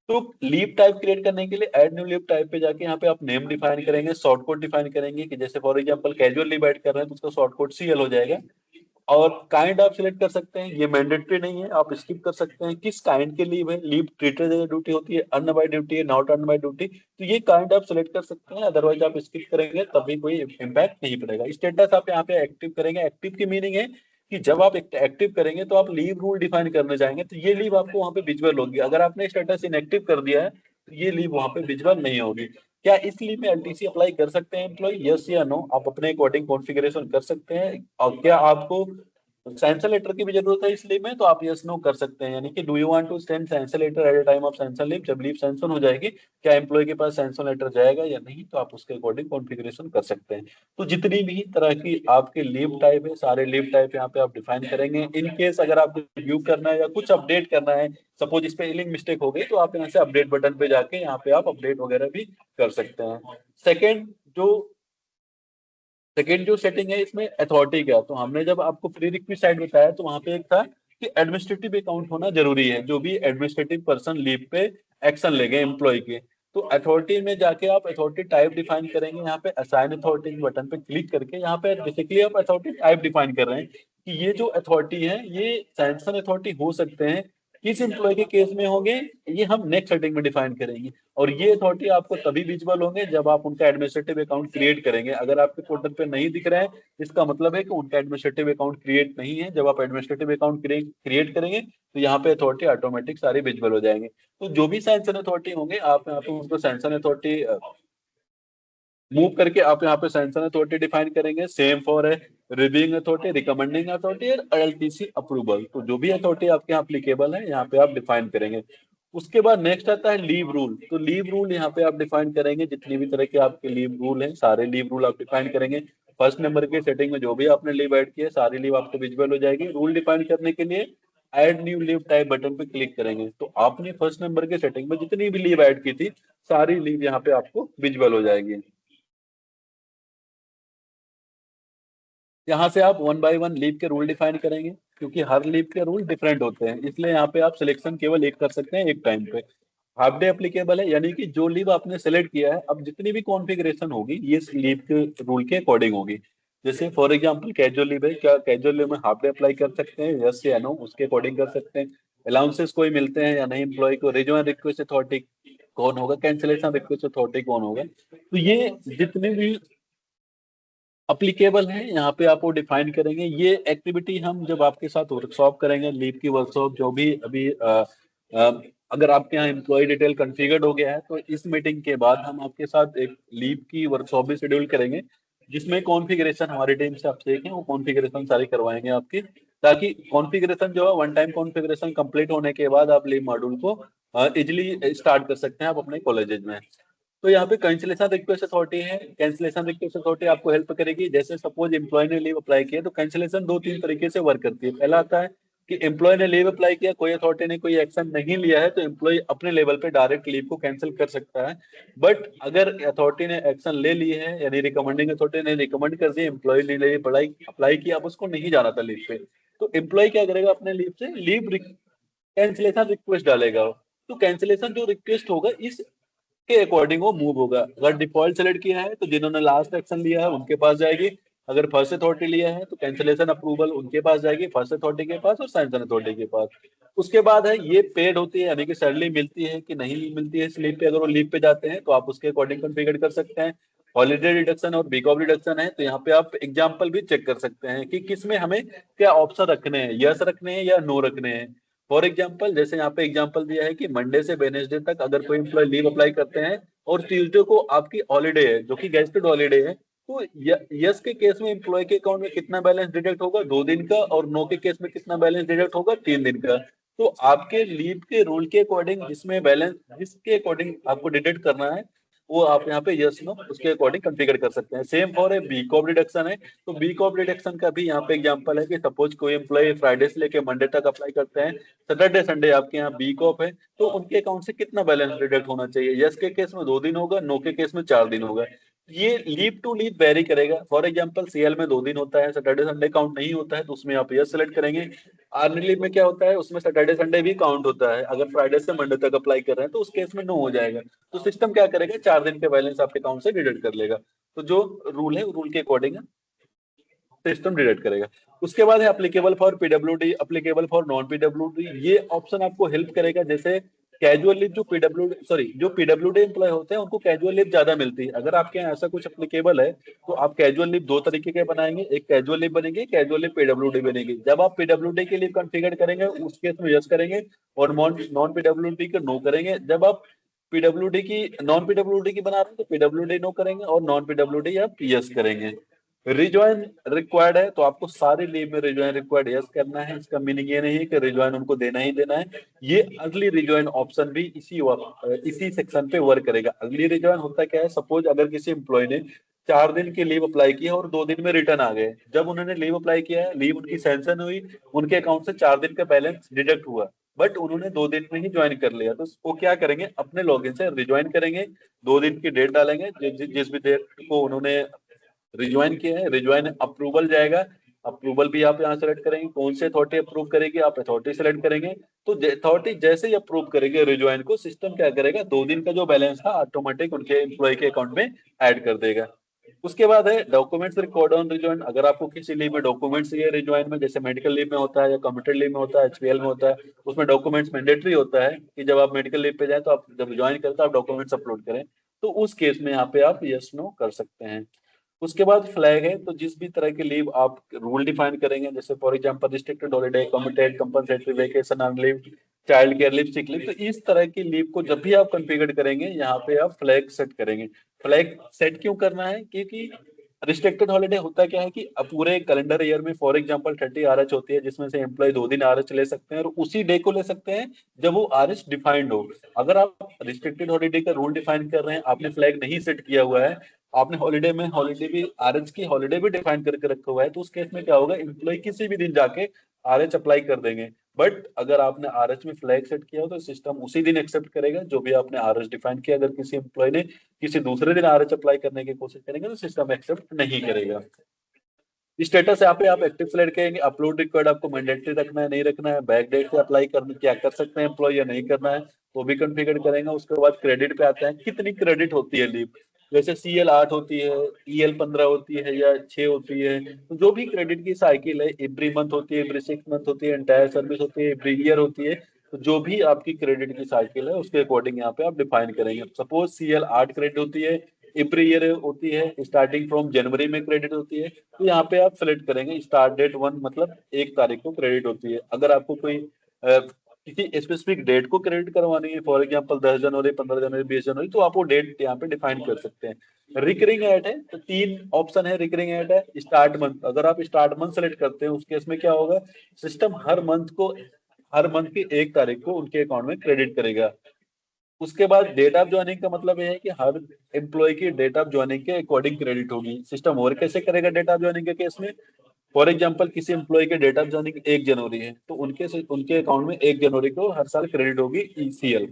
तो लीव टाइप क्रिएट करने के लिए ऐड न्यू लीव टाइप पे जाके यहाँ पे आप नेम डिफाइन करेंगे, शॉर्ट कोड डिफाइन करेंगे कि जैसे for example casual leave add कर रहे हैं तो उसका शॉर्ट कोड सीएल हो जाएगा। और काइंड आप सिलेक्ट कर सकते हैं, ये मैंडेटरी नहीं है, आप स्किप कर सकते हैं किस काइंड के लीव है। लीव ट्रीटेड एज ड्यूटी होती है, अर्न बाय ड्यूटी है, नॉट अर्न बाय ड्यूटी, तो ये काइंड आप सिलेक्ट कर सकते हैं। अदरवाइज आप स्किप करेंगे तभी कोई इम्पैक्ट नहीं पड़ेगा। स्टेटस आप यहाँ पे एक्टिव करेंगे। एक्टिव की मीनिंग है कि जब आप एक्टिव करेंगे तो आप लीव रूल डिफाइन करने जाएंगे तो ये लीव आपको वहां पे विजुअल होगी। अगर आपने स्टेटस इनएक्टिव कर दिया है तो ये लीव वहां पे विजुअल नहीं होगी। क्या इस लीव में एलटीसी अप्लाई कर सकते हैं एम्प्लॉय? यस या नो, आप अपने अकॉर्डिंग कॉन्फ़िगरेशन कर सकते हैं। और क्या आपको सैंक्शन लेटर की भी जरूरत है इस लीव में? तो आप यस नो कर सकते हैं। यानी कि do you want to send sanction letter at the time of sanction leave, जब लीव सैंक्शन हो जाएगी क्या एम्प्लॉय के पास सैंक्शन लेटर जाएगा या नहीं, तो आप उसके अकॉर्डिंग कॉन्फ़िगरेशन कर सकते हैं। तो जितनी भी तरह की आपके लीव टाइप है सारे लीव टाइप यहाँ पे आप डिफाइन करेंगे। इन केस अगर आपको रिव्यू करना है या कुछ अपडेट करना है, सपोज इस पे स्पेलिंग मिस्टेक हो गई, तो आप यहाँ से अपडेट बटन पे जाके यहाँ पे आप अपडेट वगैरह भी कर सकते हैं। सेकेंड जो सेकेंड जो सेटिंग है इसमें अथॉरिटी का, तो हमने जब आपको प्री रिक्विजिट साइड बताया तो वहां पे एक था कि एडमिनिस्ट्रेटिव अकाउंट होना जरूरी है, जो भी एडमिनिस्ट्रेटिव पर्सन लीव पे एक्शन लेंगे एम्प्लॉय के। तो अथॉरिटी में जाके आप अथॉरिटी टाइप डिफाइन करेंगे। यहाँ पे असाइन अथॉरिटी बटन पे क्लिक करके यहाँ पे बेसिकली आप अथॉरिटी टाइप डिफाइन कर रहे हैं कि ये जो अथॉरिटी है ये सैंक्शन अथॉरिटी हो सकते हैं, किस एम्प्लॉय के केस में होंगे ये हम नेक्स्ट सेटिंग में डिफाइन करेंगे। और ये अथॉरिटी आपको तभी विजिबल होंगे जब आप उनका एडमिनिस्ट्रेटिव अकाउंट क्रिएट करेंगे। अगर आपके पोर्टल पे नहीं दिख रहा है इसका मतलब है कि उनका एडमिनिस्ट्रेटिव अकाउंट क्रिएट नहीं है। जब आप एडमिनिस्ट्रेटिव अकाउंट क्रिएट करेंगे तो यहाँ पे अथॉरिटी ऑटोमेटिक सारे विजिबल हो जाएंगे। तो जो भी सैंक्शन अथॉरिटी होंगे आप यहाँ पे उनको सैंक्शन अथॉरिटी मूव करके आप यहाँ पे सैंक्शन अथॉरिटी डिफाइन करेंगे। सेम फॉर है रिव्यूइंग अथॉरिटी, रिकमेंडिंग अथॉरिटी और एलटीसी अप्रूवल। तो जो भी अथॉरिटी आपके यहाँ अप्लीकेबल है यहाँ पे आप डिफाइन करेंगे। उसके बाद नेक्स्ट आता है लीव रूल। तो लीव रूल यहाँ पे आप डिफाइन करेंगे, जितनी भी तरह के आपके लीव रूल हैं सारे लीव रूल आप डिफाइन करेंगे। फर्स्ट नंबर की सेटिंग में जो भी आपने लीव ऐड किया सारी लीव आपको विजिबल हो जाएगी। रूल डिफाइन करने के लिए add new leave type button पे क्लिक करेंगे तो आपने फर्स्ट नंबर के सेटिंग में जितनी भी लीव ऐड की थी सारी लीव यहाँ पे आपको विजिबल हो जाएगी। यहाँ से आप वन बाय वन लीव के रूल डिफाइन करेंगे, क्योंकि हर लीव के रूल डिफरेंट होते हैं इसलिए यहाँ पे आप सिलेक्शन केवल एक कर सकते हैं एक टाइम पे। हाफ डे एप्लीकेबल है, यानी कि जो लीव आपने सेलेक्ट किया है अब जितनी भी कॉन्फ़िगरेशन होगी ये लीव के रूल के अकॉर्डिंग होगी। जैसे फॉर एग्जांपल कैजुअल लीव है, क्या कैजुअल लीव में हाफ डे अप्लाई कर सकते हैं? यस या नो, उसके अकॉर्डिंग कर सकते हैं। अलाउंसेस कोई मिलते हैं या नहीं एम्प्लॉय को? रिज्यूमल रिक्वेस्ट अथॉरिटी कौन होगा? कैंसिलेशन रिक्वेस्ट अथॉरिटी कौन होगा? तो ये जितने भी अप्लीकेबल है यहाँ पे आप वो डिफाइन करेंगे। ये एक्टिविटी हम जब आपके साथ वर्कशॉप करेंगे, लीव की वर्कशॉप जो भी अभी अगर आपके यहाँ एम्प्लॉय डिटेल कॉन्फ़िगर्ड हो गया है तो इस मीटिंग के बाद हम आपके साथ एक लीव की वर्कशॉप भी शेड्यूल करेंगे, जिसमें कॉन्फ़िगरेशन हमारी टीम से आप सीखें वो कॉन्फ़िगरेशन सारी करवाएंगे आपकी, ताकि कॉन्फ़िगरेशन जो है वन टाइम कॉन्फ़िगरेशन कंप्लीट होने के बाद आप लीव मॉड्यूल को इजिली स्टार्ट कर सकते हैं आप अपने कॉलेजेस में। तो यहाँ पे कैंसिलेशन रिक्वेस्ट अथॉरिटी है। कैंसिलेशन रिक्वेस्ट अथॉरिटी आपको हेल्प करेगी। जैसे सपोज एम्प्लॉय ने लीव अप्लाई किया तो कैंसिलेशन दो तीन तरीके से वर्क करती है। पहला आता है कि एम्प्लॉय ने लीव अप्लाई किया, कोई अथॉरिटी ने कोई एक्शन नहीं लिया है तो एम्प्लॉय अपने लेवल पे डायरेक्ट लीव को कैंसिल कर सकता है। बट अगर अथॉरिटी ने एक्शन ले ली है, यानी रिकमेंडिंग अथॉरिटी ने रिकमेंड कर दिया, एम्प्लॉय ने लीव अप्लाई अप्लाई किया, अब उसको नहीं जाना था लीव पे, तो एम्प्लॉय क्या करेगा? अपने लीव से लीव कैंसिलेशन रिक्वेस्ट डालेगा। तो कैंसिलेशन जो रिक्वेस्ट होगा इस के अकॉर्डिंग वो मूव होगा। अगर डिफॉल्ट सेलेक्ट किया है तो जिन्होंने लास्ट एक्शन लिया है उनके पास जाएगी। अगर फर्स्ट अथॉरिटी लिया है तो कैंसिलेशन अप्रूवल उनके पास जाएगी, फर्स्ट अथॉरिटी के पास और सैंक्शन अथॉरिटी के पास। उसके बाद है ये पेड होती है, यानी कि सैलरी मिलती है कि नहीं मिलती है स्लीप पे। अगर वो लीव पे जाते हैं तो आप उसके अकॉर्डिंग कॉन्फ़िगर कर सकते हैं। हॉलीडे डिडक्शन और वीक ऑफ डिडक्शन है तो यहाँ पे आप एग्जाम्पल भी चेक कर सकते हैं कि किसमें हमें क्या ऑप्शन रखने हैं, यस रखने हैं या नो रखने हैं। फॉर एग्जाम्पल जैसे यहाँ पे एग्जाम्पल दिया है कि मंडे से वेडनेसडे तक अगर कोई एम्प्लॉय लीव अप्लाई करते हैं और ट्यूसडे को आपकी हॉलीडे है जो कि गेस्टेड हॉलीडे है, तो यस के केस में एम्प्लॉय के अकाउंट में कितना बैलेंस डिडक्ट होगा? 2 दिन का। और नो के केस में कितना बैलेंस डिडक्ट होगा? 3 दिन का। तो आपके लीव के रूल के अकॉर्डिंग जिसमें बैलेंस जिसके अकॉर्डिंग आपको डिडक्ट करना है वो आप यहाँ पे यस नो उसके अकॉर्डिंग कॉन्फ़िगर कर सकते हैं। Same for A B cop deduction है, तो बी कॉप डिडक्शन का भी यहाँ पे एग्जांपल है कि सपोज कोई एम्प्लॉय फ्राइडे से लेके मंडे तक अप्लाई करते हैं, सैटरडे संडे आपके यहाँ बी कॉप है, तो उनके अकाउंट से कितना बैलेंस डिडक्ट होना चाहिए? यस के केस में 2 दिन होगा, नो के केस में 4 दिन होगा। ये लीव टू लीव वेरी करेगा। फॉर एग्जांपल सीएल में 2 दिन होता है, सैटरडे संडे काउंट नहीं होता है, तो उसमें आप यस सेलेक्ट करेंगे। अर्ली लीव में क्या होता है, उसमें सैटरडे संडे भी काउंट होता है, अगर फ्राइडे से मंडे तक अप्लाई कर रहे हैं तो उस केस में नो हो जाएगा। तो सिस्टम क्या करेगा, 4 दिन के बैलेंस आपके अकाउंट से डिडक्ट कर लेगा। तो जो रूल है रूल के अकॉर्डिंग सिस्टम डिडक्ट करेगा। उसके बाद है applicable for PWD, applicable for non PWD. ये ऑप्शन आपको हेल्प करेगा, जैसे कैजुअल लीव जो पीडब्ल्यूडी सॉरी जो पीडब्ल्यूडी एम्प्लॉय होते हैं उनको कैजुअल लीव ज्यादा मिलती है। अगर आपके यहाँ ऐसा कुछ अप्लीकेबल है तो आप कैजुअल लीव 2 तरीके के बनाएंगे, एक कैजुअल लीव बनेगी, कैजुअल लीव पीडब्ल्यूडी बनेगी। जब आप पीडब्ल्यूडी के लिए कॉन्फ़िगर करेंगे उस केस में यस करेंगे और नॉन पीडब्ल्यूडी के नो करेंगे। जब आप पीडब्ल्यूडी की नॉन पीडब्ल्यूडी की बना रहे हैं तो पीडब्ल्यूडी नो करेंगे और नॉन पीडब्ल्यूडी आप यस करेंगे। रिज्वाइन रिक्वायर्ड है तो आपको सारे लीव में रिज्वाइन रिक्वायर्ड यस करना है। इसका मीनिंग ये नहीं है कि रिज्वाइन उनको देना ही देना है। ये अगली रिज्वाइन ऑप्शन भी इसी सेक्शन पे वर्क करेगा। अगली रिज्वाइन होता क्या है, सपोज अगर किसी एम्प्लॉय ने 4 दिन की लीव अप्लाई की है और 2 दिन में रिटर्न आ गए, जब उन्होंने लीव अप्लाई किया है, लीव उनकी सैंक्शन हुई, उनके अकाउंट से 4 दिन का बैलेंस डिडक्ट हुआ, बट उन्होंने 2 दिन में ही ज्वाइन कर लिया, तो वो क्या करेंगे, अपने लॉगिन से रिज्वाइन करेंगे, 2 दिन की डेट डालेंगे, जिस भी डेट को उन्होंने रिज्वाइन किया है, रिज्वाइन अप्रूवल जाएगा। अप्रूवल भी आप यहाँ सेलेक्ट करेंगे, कौन से अथॉरिटी अप्रूव करेगी, आप अथॉरिटी सेलेक्ट करेंगे। तो अथॉरिटी जैसे ही अप्रूव करेंगे रिज्वाइन को, सिस्टम क्या करेगा, 2 दिन का जो बैलेंस था ऑटोमेटिक उनके एम्प्लॉय के अकाउंट में ऐड कर देगा। उसके बाद है डॉक्यूमेंट्स रिकॉर्ड ऑन रिज्वाइन। अगर आपको किसी लीव में डॉक्यूमेंट्स चाहिए रिज्वाइन में, जैसे मेडिकल लीव में होता है या कम्यूटेड लीव में होता है, एचपीएल में होता है, उसमें डॉक्यूमेंट्स मैंडेटरी होता है कि जब आप मेडिकल लीव पे जाए तो आप जब ज्वाइन करते हैं आप डॉक्यूमेंट्स अपलोड करें। तो उस केस में यहाँ पे आप यस नो कर सकते हैं। उसके बाद फ्लैग है, तो जिस भी तरह की लीव आप रूल डिफाइन करेंगे, जैसे for example restricted holiday, committed, compensatory, vacation earn leave, child care leave, sick leave, तो इस तरह की लीव को जब भी आप कॉन्फ़िगर करेंगे यहाँ पे आप फ्लैग सेट करेंगे। फ्लैग सेट क्यों करना है, क्योंकि रिस्ट्रिक्टेड हॉलिडे होता क्या है कि अब पूरे कैलेंडर ईयर में फॉर एग्जांपल 30 आरएच होती है, जिसमें से एम्प्लॉय 2 दिन आरएच ले सकते हैं और उसी डे को ले सकते हैं जब वो आरएच डिफाइंड हो। अगर आप रिस्ट्रिक्टेड हॉलिडे का रूल डिफाइन कर रहे हैं, आपने फ्लैग नहीं सेट किया हुआ है, आपने हॉलिडे में हॉलिडे भी आरएच की हॉलिडे भी डिफाइन करके रखा हुआ है, तो उस केस में क्या होगा, एम्प्लॉय किसी भी दिन जाके आरएच अप्लाई कर देंगे। बट अगर आपने आरएच में फ्लैग सेट किया हो तो सिस्टम उसी दिन एक्सेप्ट करेगा जो भी आपने आरएच डिफाइन किया। अगर किसी एम्प्लॉय ने किसी दूसरे दिन आरएच अप्लाई करने की कोशिश करेंगे तो सिस्टम एक्सेप्ट नहीं करेगा। स्टेटस यहाँ पे आप एक्टिव सेलेक्ट करेंगे, अपलोड रिक्वायर्ड आपको मैंडेटरी रखना है नहीं रखना है, बैक डेट से अप्लाई करने क्या कर सकते हैं एम्प्लॉय या नहीं करना है वो भी कॉन्फ़िगर करेंगे। उसके बाद क्रेडिट पे आते हैं, कितनी क्रेडिट होती है लीव, जैसे सीएल 8 होती है, ईएल 15 होती है या 6 होती है, तो जो भी क्रेडिट की साइकिल है, एवरी मंथ होती है, एवरी 6 मंथ होती है, एंटायर सर्विस होती है, एवरी ईयर होती है, तो जो भी आपकी क्रेडिट की साइकिल है उसके अकॉर्डिंग यहाँ पे आप डिफाइन करेंगे। सपोज सीएल 8 क्रेडिट होती है, एवरी ईयर होती है, स्टार्टिंग फ्रॉम जनवरी में क्रेडिट होती है, तो यहाँ पे आप सेलेक्ट करेंगे स्टार्ट डेट 1, मतलब 1 तारीख को क्रेडिट होती है। अगर आपको कोई किसी स्पेसिफिक डेट को क्रेडिट करवानी है, फॉर एग्जांपल 10 जनवरी, 15 जनवरी, 20 जनवरी, तो आप वो डेट यहाँ पे डिफाइन कर सकते हैं। रिकरिंग एड है, तो 3 ऑप्शन है रिकरिंग एड है। स्टार्ट मंथ, अगर आप स्टार्ट मंथ सेलेक्ट करते हैं उस केस में क्या होगा, सिस्टम हर मंथ की 1 तारीख को उनके अकाउंट में क्रेडिट करेगा। उसके बाद डेट ऑफ ज्वाइनिंग का मतलब ये है कि हर एम्प्लॉय की डेट ऑफ ज्वाइनिंग के अकॉर्डिंग क्रेडिट होगी। सिस्टम और कैसे करेगा डेट ऑफ ज्वाइनिंग के केस में, फॉर एग्जांपल किसी एम्प्लॉय के डेट ऑफ ज्वाइनिंग 1 जनवरी है तो उनके अकाउंट में 1 जनवरी को हर साल क्रेडिट होगी ईसीएल।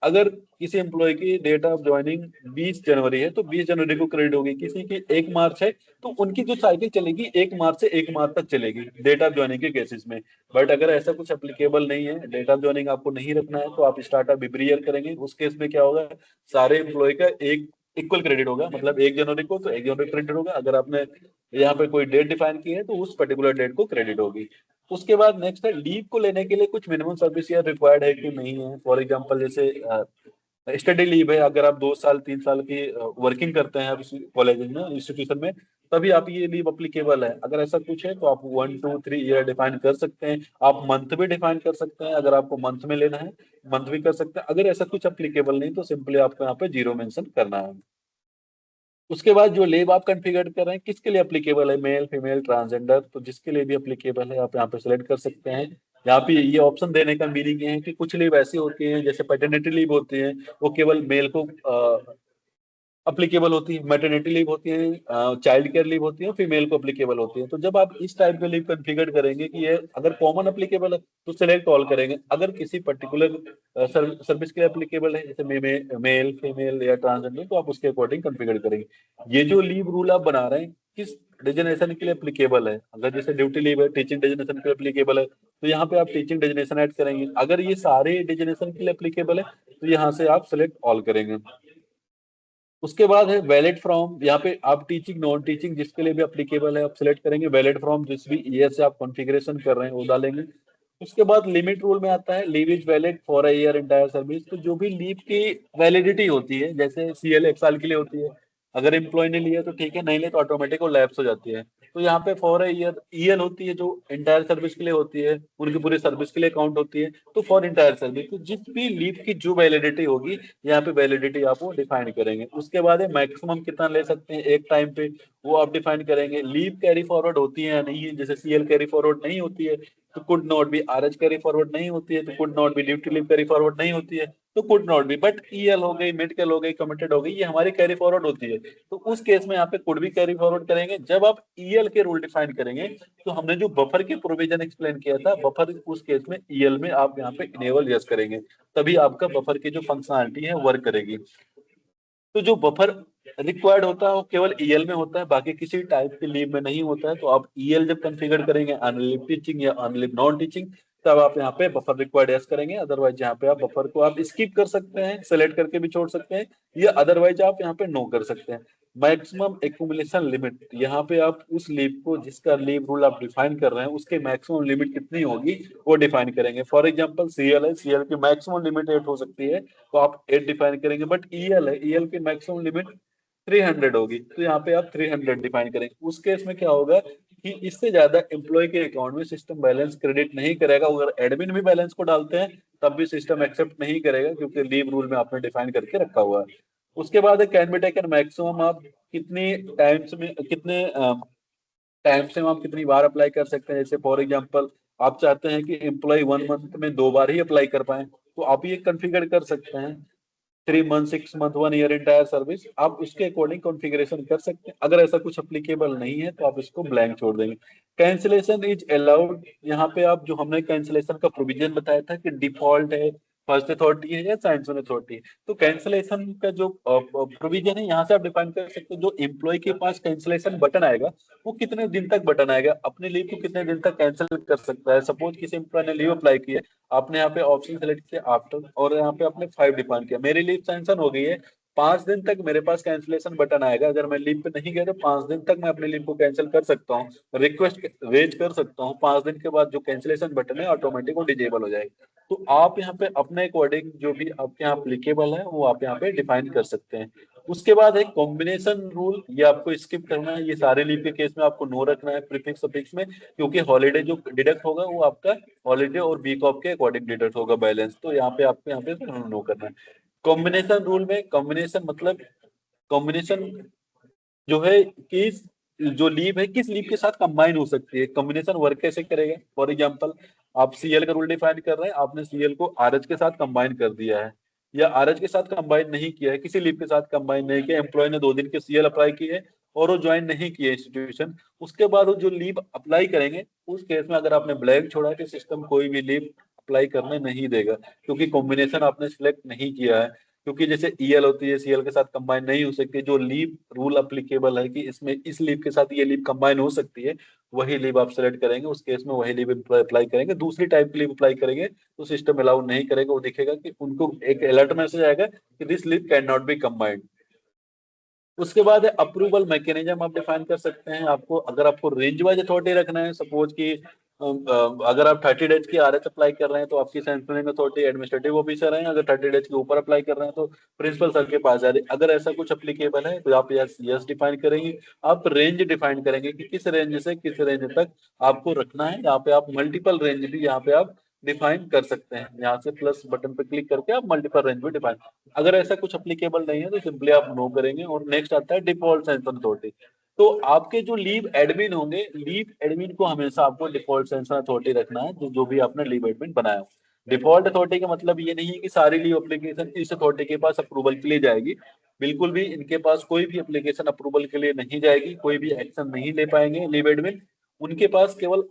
अगर किसी एम्प्लॉय की डेट ऑफ ज्वाइनिंग 20 जनवरी है तो 20 जनवरी को क्रेडिट होगी। किसी की 1 मार्च है तो उनकी जो साइकिल चलेगी 1 मार्च से 1 मार्च तक चलेगी डेट ऑफ ज्वाइनिंग के केसेस में। बट अगर ऐसा कुछ एप्लीकेबल नहीं है, डेट ऑफ ज्वाइनिंग आपको नहीं रखना है, तो आप स्टार्टअप एवरी ईयर करेंगे। उस केस में क्या होगा, सारे एम्प्लॉय का एक इक्वल क्रेडिट होगा, मतलब 1 जनवरी को तो 1 जनवरी क्रेडिट होगा। अगर आपने यहाँ पे कोई डेट डिफाइन की है तो उस पर्टिकुलर डेट को क्रेडिट होगी। उसके बाद नेक्स्ट है लीव को लेने के लिए कुछ मिनिमम सर्विस ईयर रिक्वायर्ड है कि नहीं है। फॉर एग्जांपल जैसे स्टडी लीव है, अगर आप 2 साल 3 साल की वर्किंग करते हैं कॉलेज में इंस्टीट्यूशन में, तभी आप ये लीव अप्लीकेबल है। अगर ऐसा कुछ है तो आप 1 2 3 ईयर डिफाइन कर सकते हैं। आप मंथ भी डिफाइन कर सकते हैं, अगर आपको मंथ में लेना है मंथ भी कर सकते हैं। अगर ऐसा कुछ अप्लीकेबल नहीं तो सिंपली आपको यहाँ पे जीरो मेंशन करना है। उसके बाद जो लीव आप कॉन्फ़िगर कर रहे हैं किसके लिए एप्लीकेबल है, मेल फीमेल ट्रांसजेंडर, तो जिसके लिए भी एप्लीकेबल है आप यहाँ पे सिलेक्ट कर सकते हैं। यहाँ पे ये ऑप्शन देने का मीनिंग ये है कि कुछ लीव ऐसी होती हैं जैसे पैटर्निटी लीव होती है, वो केवल मेल को अप्लीकेबल होती है, मैटरनिटी लीव होती है, चाइल्ड केयर लीव होती है, फीमेल को अप्लीकेबल होती है। तो जब आप इस टाइप के लीव कॉन्फ़िगर करेंगे कि ये अगर कॉमन अप्लीकेबल है तो सेलेक्ट ऑल करेंगे, अगर किसी पर्टिकुलर सर्विस के लिए अप्लीकेबल है जैसे मेल फीमेल या ट्रांसजेंडर तो आप उसके अकॉर्डिंग कॉन्फ़िगर करेंगे। ये जो लीव रूल आप बना रहे हैं किस डिजिग्नेशन के लिए अप्लीकेबल है, अगर जैसे ड्यूटी लीव है टीचिंग डिजिग्नेशन के लिए अप्लीकेबल है तो यहाँ पे आप टीचिंग डिजिग्नेशन ऐड करेंगे, अगर ये सारे डिजिग्नेशन के लिए अप्लीकेबल है तो यहाँ से आप सेलेक्ट ऑल करेंगे। उसके बाद है वैलिड फ्रॉम, यहाँ पे आप टीचिंग नॉन टीचिंग जिसके लिए भी अप्लीकेबल है आप सिलेक्ट करेंगे, वैलिड फ्रॉम जिस भी ईयर से आप कॉन्फ़िगरेशन कर रहे हैं वो डालेंगे। उसके बाद लिमिट रूल में आता है leave is valid for a year entire service, तो जो भी लीव की वैलिडिटी होती है जैसे सीएल 1 साल के लिए होती है, अगर एम्प्लॉय ने लिया तो ठीक है, नहीं ले तो ऑटोमेटिक वो लैप्स हो जाती है। तो यहाँ पे फॉर अ ईयर ईएल होती है जो एंटायर सर्विस के लिए होती है, उनकी पूरी सर्विस के लिए काउंट होती है। तो फॉर एंटायर सर्विस तो जिस भी लीव की जो वैलिडिटी होगी यहाँ पे वैलिडिटी आप वो डिफाइन करेंगे। उसके बाद है मैक्सिमम कितना ले सकते हैं एक टाइम पे वो आप डिफाइन करेंगे। लीव कैरी फॉरवर्ड होती है या नहीं है, जैसे सीएल कैरी फॉरवर्ड नहीं होती है तो could not be, RH carry forward नहीं होती है तो could not be, duty leave carry forward नहीं होती है तो could not be, but EL हो गई मेडिकल हो गई कमिटेड हो गई ये हमारी कैरी फॉरवर्ड होती है। तो उस केस में यहाँ पे कुड भी कैरी फॉरवर्ड करेंगे। जब आप ईएल के रूल डिफाइन करेंगे तो हमने जो बफर के प्रोविजन एक्सप्लेन किया था बफर, उस केस में ईएल में आप यहाँ पे इनेबल यस करेंगे, तभी आपका बफर की जो फंक्शनलिटी है वर्क करेगी। तो जो बफर रिक्वायर्ड होता है वो केवल ईएल में होता है, बाकी किसी टाइप के लीव में नहीं होता है। तो आप ईएल जब कॉन्फ़िगर करेंगे अनलिव टीचिंग या अनलिव नॉन टीचिंग तब आप यहाँ पे बफर रिक्वायर्ड यस करेंगे, अदरवाइज यहाँ पे आप बफर को आप स्किप कर सकते हैं, सेलेक्ट करके भी छोड़ सकते हैं, या अदरवाइज आप यहाँ पे नो कर सकते हैं। मैक्सिमम एक्यूमुलेशन लिमिट, यहाँ पे आप उस लीव को जिसका लीव रूल आप डिफाइन कर रहे हैं उसके मैक्सिमम लिमिट कितनी होगी वो डिफाइन करेंगे। फॉर एग्जांपल सीएल है, सीएल की मैक्सिमम लिमिट 8 हो सकती है तो आप 8 डिफाइन करेंगे, बट ईएल है, ईएल की मैक्सिमम लिमिट 300 होगी तो यहाँ पे आप 300 डिफाइन करेंगे। उस केस में क्या होगा कि इससे ज्यादा एम्प्लॉय के अकाउंट में सिस्टम बैलेंस क्रेडिट नहीं करेगा, अगर एडमिन भी बैलेंस को डालते हैं तब भी सिस्टम एक्सेप्ट नहीं करेगा क्योंकि लीव रूल में आपने डिफाइन करके रखा हुआ है। उसके बाद है कैन बी टेकन मैक्सिमम, आप कितनी टाइम्स में कितने टाइम से आप कितनी बार अप्लाई कर सकते हैं। जैसे फॉर एग्जांपल आप चाहते हैं कि एम्प्लॉय 1 मंथ में 2 बार ही अप्लाई कर पाए तो आप ये कॉन्फ़िगर कर सकते हैं। 3 month 6 month 1 year entire service आप उसके अकॉर्डिंग कॉन्फ़िगरेशन कर सकते हैं। अगर ऐसा कुछ अप्लीकेबल नहीं है तो आप इसको ब्लैंक छोड़ देंगे। कैंसिलेशन इज अलाउड, यहाँ पे आप जो हमने कैंसिलेशन का प्रोविजन बताया था कि डिफॉल्ट है, फर्स्ट अथॉरिटी है या सैंक्शन अथॉरिटी है, तो कैंसिलेशन का जो प्रोविजन है यहाँ से आप डिफाइन कर सकते हैं। जो एम्प्लॉय के पास कैंसिलेशन बटन आएगा वो कितने दिन तक बटन आएगा, अपने लीव को कितने दिन तक कैंसिल कर सकता है। सपोज किसी एम्प्लॉय ने लीव अप्लाई की है, आपने यहाँ पे ऑप्शन सेलेक्ट किया आफ्टर और यहाँ पे आपने 5 डिफाइन किया, मेरी लीव सैंक्शन हो गई है, 5 दिन तक मेरे पास कैंसिलेशन बटन आएगा, अगर मैं लीव पे नहीं गया तो 5 दिन तक मैं अपनी लीव को कैंसिल कर सकता हूँ, रिक्वेस्ट रेज कर सकता हूँ। 5 दिन के बाद जो कैंसिलेशन बटन है ऑटोमेटिक वो डिजेबल हो जाएगा। तो आप यहाँ पे अपने अकॉर्डिंग जो भी आपके यहाँ अप्लीकेबल है वो आप यहाँ पे डिफाइन कर सकते हैं। उसके बाद है कॉम्बिनेशन रूल, ये आपको स्किप करना है, ये सारे लीव के केस में आपको नो रखना है प्रीफिक्स सफिक्स में, क्योंकि हॉलीडे जो डिडक्ट होगा वो आपका हॉलीडे और वीक ऑफ के अकॉर्डिंग डिडक्ट होगा बैलेंस, तो यहाँ पे आपको यहाँ पे नो करना है। कॉम्बिनेशन रूल में कॉम्बिनेशन मतलब कॉम्बिनेशन जो है कि जो लीव है किस लीव के साथ कंबाइन हो सकती है, कॉम्बिनेशन वर्क कैसे करेगा। फॉर एग्जांपल आप सीएल का रूल डिफाइन कर रहे हैं, आपने सीएल को आरएच के साथ कंबाइन कर दिया है या आरएच के साथ कंबाइन नहीं किया है, किसी लीव के साथ कंबाइन नहीं किया, एम्प्लॉय ने 2 दिन के सीएल अप्लाई किए और वो ज्वाइन नहीं किए इंस्टीट्यूशन, उसके बाद वो जो लीव अप्लाई करेंगे उस केस में अगर आपने ब्लैंक छोड़ा कि सिस्टम कोई भी लीव अप्लाई करने नहीं देगा, क्योंकि कॉम्बिनेशन आपने सिलेक्ट नहीं किया है। क्योंकि जैसे ईएल होती है सीएल के साथ कंबाइन नहीं हो सकती, जो लीव रूल अप्लीकेबल है कि इसमें इस लीव के साथ ये लीव कंबाइन हो सकती है वही लीव आप सेलेक्ट करेंगे, उस केस में वही लीव अप्लाई करेंगे। दूसरी टाइप की लीव अप्लाई करेंगे तो सिस्टम अलाउ नहीं करेगा, वो दिखेगा कि उनको एक अलर्ट मैसेज आएगा कि this leave can not be combined. उसके बाद है अप्रूवल मैकेनिज्म आप डिफाइन कर सकते हैं। आपको अगर आपको रेंज वाइज अथॉरिटी रखना है, सपोज कि अगर आप 30 डेज की आरएच अप्लाई कर रहे हैं तो आपकी सैंक्शनिंग अथॉरिटी एडमिनिस्ट्रेटिव ऑफिसर हैं, अगर 30 डेज के ऊपर अप्लाई कर रहे हैं तो प्रिंसिपल सर के पास जा रहे हैं। अगर ऐसा कुछ अप्लीकेबल है तो आप यस यस डिफाइन करेंगे। आप रेंज डिफाइन करेंगे कि किस रेंज से किस रेंज तक आपको रखना है, यहाँ पे आप मल्टीपल रेंज भी यहाँ पे आप डिफाइन कर सकते हैं, यहाँ से प्लस बटन पे क्लिक करके आप मल्टीपल रेंज भी डिफाइन। अगर ऐसा कुछ अप्लीकेबल नहीं है तो सिंपली आप नो करेंगे। और नेक्स्ट आता है डिफॉल्ट सैंक्शन अथॉरिटी। तो आपके जो लीव एडमिन होंगे, लीव एडमिन को हमेशा आपको डिफॉल्ट सैंक्शन अथॉरिटी रखना है, जो भी आपने लीव एडमिन बनाया हो। डिफॉल्ट अथॉरिटी का मतलब ये नहीं है कि सारी लीव एप्लीकेशन इस अथॉरिटी के पास अप्रूवल के लिए जाएगी। बिल्कुल भी इनके पास कोई भी एप्लीकेशन अप्रूवल के लिए नहीं जाएगी, कोई भी एक्शन नहीं ले पाएंगे लीव एडमिन। उनके पास केवल,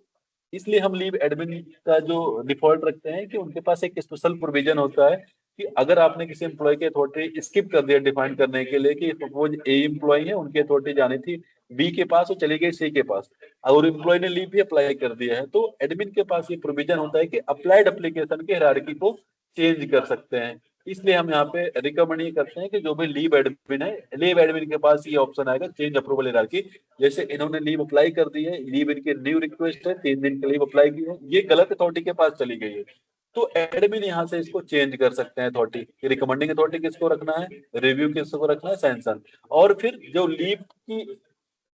इसलिए हम लीव एडमिन का जो डिफॉल्ट रखते हैं कि उनके पास एक स्पेशल प्रोविजन होता है कि अगर आपने किसी एम्प्लॉय की अथॉरिटी स्किप कर दिया डिफाइन करने के लिए कि सपोज ए एम्प्लॉय है, उनकी अथॉरिटी जानी थी बी के पास और चली गई सी के पास, और एम्प्लॉय ने लीव भी अप्लाई कर दिया है, तो एडमिन के पास ये प्रोविजन होता है कि अप्लाइड एप्लीकेशन के हायरार्की को चेंज कर सकते हैं। इसलिए हम यहाँ पे रिकमेंड ये करते हैं कि जो भी लीव एडमिन है, लीव एडमिन के पास ये ऑप्शन आएगा चेंज अप्रूवल हायरार्की। जैसे इन्होंने लीव अप्लाई कर दी है, लीव इनकी न्यू रिक्वेस्ट है, 3 दिन की लीव अप्लाई की है, ये गलत अथॉरिटी के पास चली गई है, तो एडमिन यहाँ से इसको चेंज कर सकते हैं अथॉरिटी। रिकमेंडिंग अथॉरिटी किसको रखना है, रिव्यू किसको रखना है, सैंक्शन। और फिर जो लीव की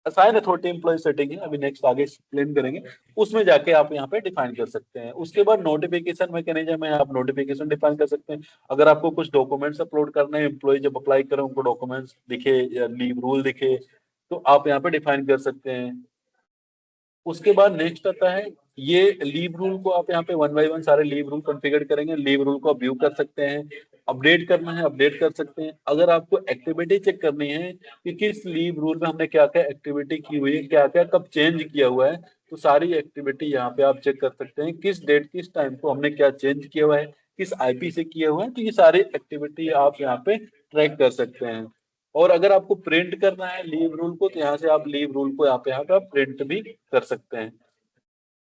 असाइन अथॉरिटी एम्प्लॉय सेटिंग है, अभी नेक्स्ट आगे एक्सप्लेन करेंगे, उसमें जाके आप यहाँ पे डिफाइन कर सकते हैं। उसके बाद नोटिफिकेशन मैकेनिज्म है, आप नोटिफिकेशन डिफाइन कर सकते हैं। अगर आपको कुछ डॉक्यूमेंट्स अपलोड करने हैं, एम्प्लॉय जब अप्लाई करें उनको डॉक्यूमेंट्स दिखे या लीव रूल दिखे, तो आप यहाँ पे डिफाइन कर सकते हैं। उसके बाद नेक्स्ट आता है, ये लीव रूल को आप यहाँ पे वन बाय वन सारे लीव रूल कॉन्फ़िगर करेंगे। लीव रूल को आप व्यू कर सकते हैं, अपडेट करना है अपडेट कर सकते हैं। अगर आपको एक्टिविटी चेक करनी है कि किस लीव रूल में हमने क्या क्या एक्टिविटी की हुई है, क्या क्या कब चेंज किया हुआ है, तो सारी एक्टिविटी यहाँ पे आप चेक कर सकते हैं, किस डेट किस टाइम को हमने क्या चेंज किया हुआ है, किस आईपी से किया हुआ है, तो ये सारी एक्टिविटी आप यहाँ पे ट्रैक कर सकते हैं। और अगर आपको प्रिंट करना है लीव रूल को, तो यहाँ से आप लीव रूल को यहाँ पे आप प्रिंट भी कर सकते हैं।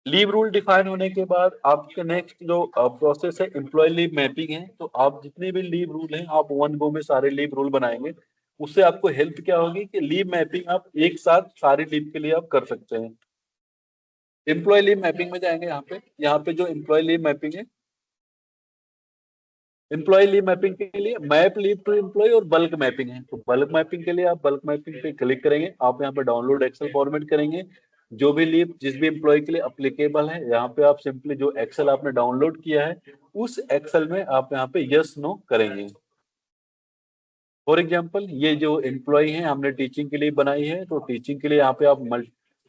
लीव रूल डिफाइन होने के बाद आपके नेक्स्ट जो प्रोसेस है एम्प्लॉय लीव मैपिंग है। तो आप जितने भी लीव रूल हैं आप वन गो में सारे लीव रूल बनाएंगे। उससे आपको हेल्प क्या होगी कि लीव मैपिंग आप एक साथ सारी लीव के लिए आप कर सकते हैं। एम्प्लॉय लीव मैपिंग में जाएंगे, यहाँ पे जो एम्प्लॉय लीव मैपिंग है, एम्प्लॉय लीव मैपिंग के लिए मैप लीव टू एम्प्लॉय और बल्क मैपिंग है। तो बल्क मैपिंग के लिए आप बल्क मैपिंग पे क्लिक करेंगे, आप यहाँ पे डाउनलोड एक्सेल फॉर्मेट करेंगे। जो भी लीव जिस भी एम्प्लॉय के लिए अप्लीकेबल है, यहाँ पे आप सिंपली जो एक्सेल आपने डाउनलोड किया है उस एक्सेल में आप यहाँ पे यस नो करेंगे। फॉर एग्जाम्पल ये जो एम्प्लॉय है हमने टीचिंग के लिए बनाई है, तो टीचिंग के लिए यहाँ पे आप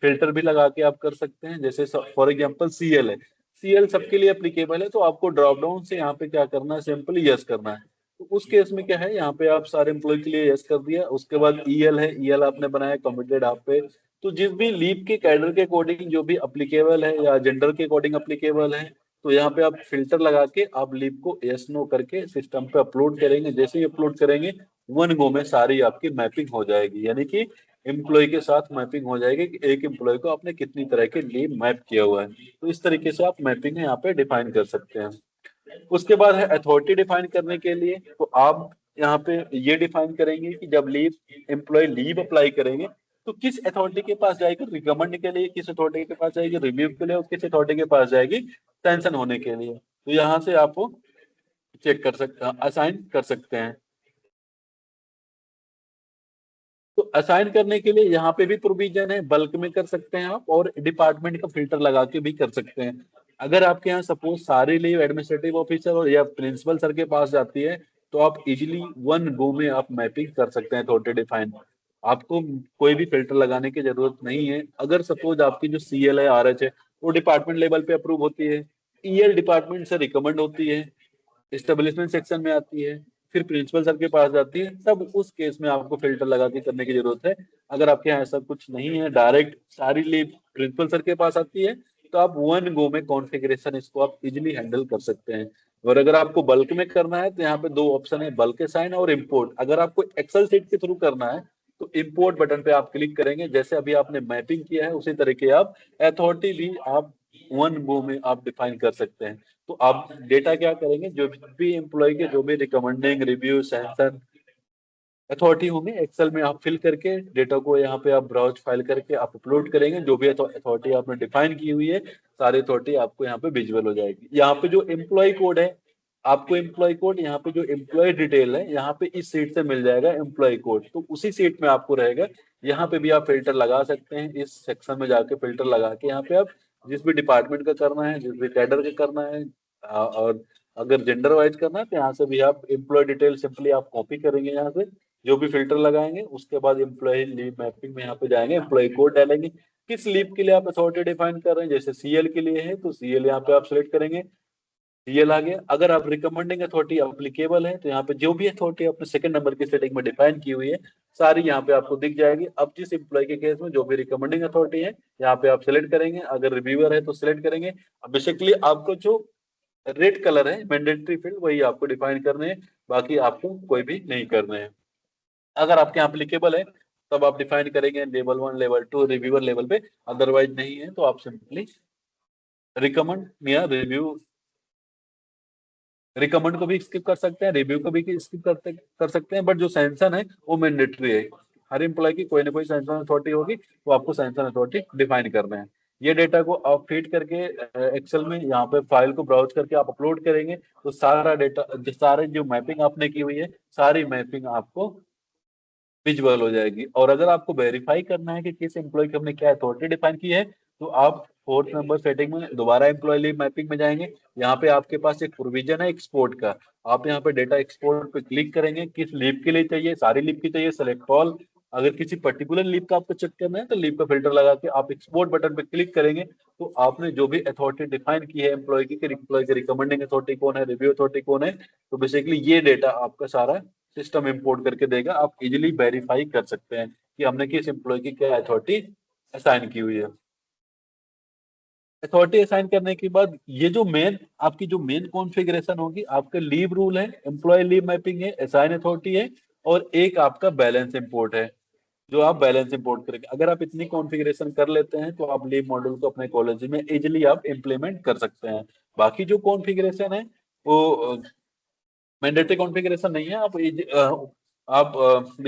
फिल्टर भी लगा के आप कर सकते हैं। जैसे फॉर एग्जाम्पल सीएल है, सीएल सबके लिए एप्लीकेबल है, तो आपको ड्रॉप डाउन से यहाँ पे क्या करना है, सिंपली यस करना है। तो उस केस में क्या है, यहाँ पे आप सारे एम्प्लॉय के लिए यस कर दिया। उसके बाद ईएल है, ईएल आपने बनाया कमिटेड आप पे, तो जिस भी लीव के कैडर के अकॉर्डिंग जो भी अप्लीकेबल है या जेंडर के अकॉर्डिंग अप्लीकेबल है, तो यहाँ पे आप फिल्टर लगा के आप लीव को यस नो करके सिस्टम पे अपलोड करेंगे। जैसे ही अपलोड करेंगे वन गो में सारी आपकी मैपिंग हो जाएगी, यानी कि एम्प्लॉय के साथ मैपिंग हो जाएगी कि एक एम्प्लॉय को आपने कितनी तरह के लीव मैप किया हुआ है। तो इस तरीके से आप मैपिंग यहाँ पे डिफाइन कर सकते हैं। उसके बाद है अथॉरिटी डिफाइन करने के लिए, तो आप यहाँ पे ये डिफाइन करेंगे कि जब लीव एम्प्लॉय लीव अप्लाई करेंगे तो किस अथॉरिटी के पास जाएगी, रिकमेंड के लिए किस अथॉरिटी के पास जाएगी, रिव्यू के लिए और किस अथॉरिटी के पास जाएगी, सैंक्शन होने के लिए। तो यहाँ से आप चेक कर सकते, असाइन कर सकते हैं। तो असाइन करने के लिए यहाँ पे भी प्रोविजन है, बल्क में कर सकते हैं आप और डिपार्टमेंट का फिल्टर लगा के भी कर सकते हैं। अगर आपके यहाँ सपोज सारी लीव एडमिनिस्ट्रेटिव ऑफिसर और या प्रिंसिपल सर के पास जाती है, तो आप इजीली वन गो में आप मैपिंग कर सकते हैं अथॉरिटी डिफाइन। आपको कोई भी फिल्टर लगाने की जरूरत नहीं है। अगर सपोज आपकी जो सीएल है, आरएच है, वो डिपार्टमेंट लेवल पे अप्रूव होती है, ईएल डिपार्टमेंट से रिकमेंड होती है, एस्टेब्लिशमेंट सेक्शन में आती है, फिर प्रिंसिपल सर के पास जाती है, तब उस केस में आपको फिल्टर लगा के करने की जरूरत है। अगर आपके यहाँ ऐसा कुछ नहीं है, डायरेक्ट सारी लीव प्रिंसिपल सर के पास आती है, तो आप वन गो में कॉन्फ़िगरेशन इसको आप इजीली हैंडल कर सकते हैं। और अगर आपको बल्क में करना है तो यहाँ पे दो ऑप्शन है, बल्क साइन और इम्पोर्ट। अगर आपको एक्सेल सीट के थ्रू करना है तो इम्पोर्ट बटन पे आप क्लिक करेंगे। जैसे अभी आपने मैपिंग किया है उसी तरीके आप अथॉरिटी भी आप वन गो में आप डिफाइन कर सकते हैं। तो आप डेटा क्या करेंगे, जो भी एम्प्लॉय के जो भी रिकमेंडिंग रिव्यू सैंक्शन अथॉरिटी होंगे, एक्सेल में आप फिल करके डेटा को यहाँ पे आप ब्राउज फाइल करके आप अपलोड करेंगे। जो भी अथॉरिटी आपने डिफाइन की हुई है सारी अथॉरिटी आपको यहाँ पे विजुअल हो जाएगी। यहाँ पे जो एम्प्लॉय कोड है, आपको एम्प्लॉय कोड यहाँ पे जो एम्प्लॉय डिटेल है यहाँ पे इस सीट से मिल जाएगा एम्प्लॉय कोड, तो उसी सीट में आपको रहेगा। यहाँ पे भी आप फिल्टर लगा सकते हैं, इस सेक्शन में जाके फिल्टर लगा के यहाँ पे आप जिस भी डिपार्टमेंट का करना है, जिस भी कैडर का करना है, और अगर जेंडर वाइज करना है तो यहाँ से भी आप एम्प्लॉय डिटेल सिंपली आप कॉपी करेंगे, यहाँ से जो भी फिल्टर लगाएंगे। उसके बाद एम्प्लॉय लीव मैपिंग में यहाँ पे जाएंगे, एम्प्लॉय कोड डालेंगे, किस लीव के लिए आप अथॉरिटी डिफाइन कर रहे हैं। जैसे सीएल के लिए है तो सीएल यहाँ पे आप सिलेक्ट करेंगे, डीएल आ गया। अगर आप रिकमेंडिंग अथॉरिटी अप्लीकेबल है तो यहाँ पे जो भी अथॉरिटी आपने सेकंड नंबर की सेटिंग में डिफाइन की हुई है सारी यहाँ पे आपको दिख जाएगी। अब जिस एम्प्लॉय के केस में जो भी रिकमेंडिंग अथॉरिटी है यहाँ पे आप सिलेक्ट करेंगे, अगर रिव्यूअर है तो सिलेक्ट करेंगे। अब बेसिकली आपको जो रेड कलर है मैंडेटरी फील्ड वही आपको डिफाइन करने हैं, बाकी आपको कोई भी नहीं करने हैं। अगर आपके यहाँ अप्लीकेबल है तब आप डिफाइन करेंगे लेवल 1 लेवल 2 रिव्यूअर लेवल पे, अदरवाइज नहीं है तो आप सिंपली रिकमेंड या रिकमेंड को भी स्किप कर सकते हैं, रिव्यू को भी स्किप कर सकते हैं, बट जो सैंक्शन है वो मैंडेटरी है। हर एम्प्लॉय की कोई ना कोई सैंक्शन अथॉरिटी होगी, वो आपको सैंक्शन अथॉरिटी डिफाइन करना है। ये डेटा को आप फीड करके एक्सेल में यहाँ पे फाइल को ब्राउज करके आप अपलोड करेंगे तो सारा डेटा, सारे जो मैपिंग आपने की हुई है सारी मैपिंग आपको विजुअल हो जाएगी। और अगर आपको वेरीफाई करना है कि किस एम्प्लॉय की हमने क्या अथॉरिटी डिफाइन की है तो आप फोर्थ नंबर सेटिंग में दोबारा एम्प्लॉय लीव मैपिंग में जाएंगे। यहाँ पे आपके पास एक प्रोविजन है एक्सपोर्ट का, आप यहाँ पे डेटा एक्सपोर्ट पे क्लिक करेंगे, किस लीव के लिए चाहिए, सारी लीव की चाहिए, सेलेक्ट ऑल। अगर किसी पर्टिकुलर लीव का आपको चेक करना है तो लीव का फिल्टर लगा के आप एक्सपोर्ट बटन पे क्लिक करेंगे तो आपने जो भी अथॉरिटी डिफाइन की है एम्प्लॉय की, एम्प्लॉय की रिकमेंडिंग अथॉरिटी कौन है, रिव्यू अथॉरिटी कौन है, तो बेसिकली ये डेटा आपका सारा सिस्टम इंपोर्ट करके देगा। आप इजीली वेरीफाई कर सकते हैं कि हमने किस एम्प्लॉय की क्या अथॉरिटी असाइन की हुई है। अथॉरिटी असाइन करने के बाद ये जो मेन आपकी जो मेन कॉन्फ़िगरेशन होगी, आपका लीव रूल है, एम्प्लॉय लीव मैपिंग है, असाइन अथॉरिटी है और एक आपका बैलेंस इंपोर्ट है जो आप बैलेंस इंपोर्ट करेंगे। अगर आप इतनी कॉन्फ़िगरेशन कर लेते हैं तो आप लीव मॉड्यूल को अपने कॉलेज में इजीली आप इम्प्लीमेंट कर सकते हैं। बाकी जो कॉन्फ़िगरेशन है वो मैंडेटरी कॉन्फ़िगरेशन नहीं है। आप विद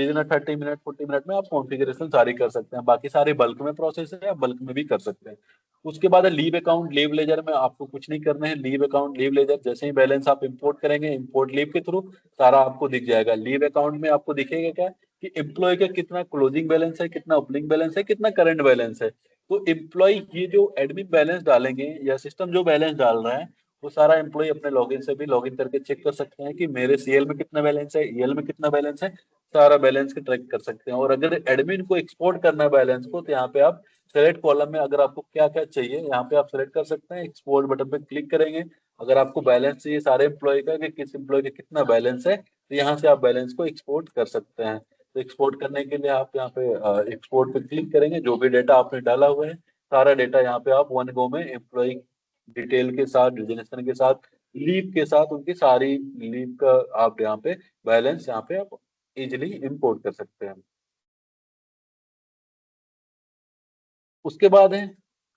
इन 30 मिनट 40 मिनट में आप कॉन्फ़िगरेशन सारी कर सकते हैं। बाकी सारे बल्क में प्रोसेस है, आप बल्क में भी कर सकते हैं। उसके बाद है लीव अकाउंट, लीव लेजर में आपको कुछ नहीं करना है। लीव अकाउंट लीव लेजर जैसे ही बैलेंस आप इंपोर्ट करेंगे इंपोर्ट लीव के थ्रू सारा आपको दिख जाएगा। लीव अकाउंट में आपको दिखेगा क्या कि एम्प्लॉय का कितना क्लोजिंग बैलेंस है, कितना ओपनिंग बैलेंस है, कितना करंट बैलेंस है। तो एम्प्लॉय ये जो एडमिन बैलेंस डालेंगे या सिस्टम जो बैलेंस डाल रहा है वो सारा एम्प्लॉय अपने लॉगिन से भी लॉगिन करके चेक कर सकते हैं कि मेरे सीएल में कितना बैलेंस है, ईएल में कितना बैलेंस है, सारा बैलेंस के ट्रैक कर सकते हैं। और अगर एडमिन को एक्सपोर्ट करना है बैलेंस को तो यहाँ पे आप सेलेक्ट कॉलम में अगर आपको क्या क्या चाहिए यहाँ पे आप सेलेक्ट कर सकते हैं, एक्सपोर्ट बटन पे क्लिक करेंगे। अगर आपको बैलेंस चाहिए सारे एम्प्लॉय का कि किस एम्प्लॉय का कितना बैलेंस है तो यहाँ से आप बैलेंस को एक्सपोर्ट कर सकते हैं। तो एक्सपोर्ट करने के लिए आप यहाँ पे एक्सपोर्ट पे क्लिक करेंगे, जो भी डेटा आपने डाला हुआ है सारा डेटा यहाँ पे आप वन गो में एम्प्लॉय डिटेल के साथ, डिजिग्नेशन के साथ, लीव के साथ, उनकी सारी लीव का आप यहाँ पे बैलेंस यहाँ पे आप इजिली इंपोर्ट कर सकते हैं। उसके बाद है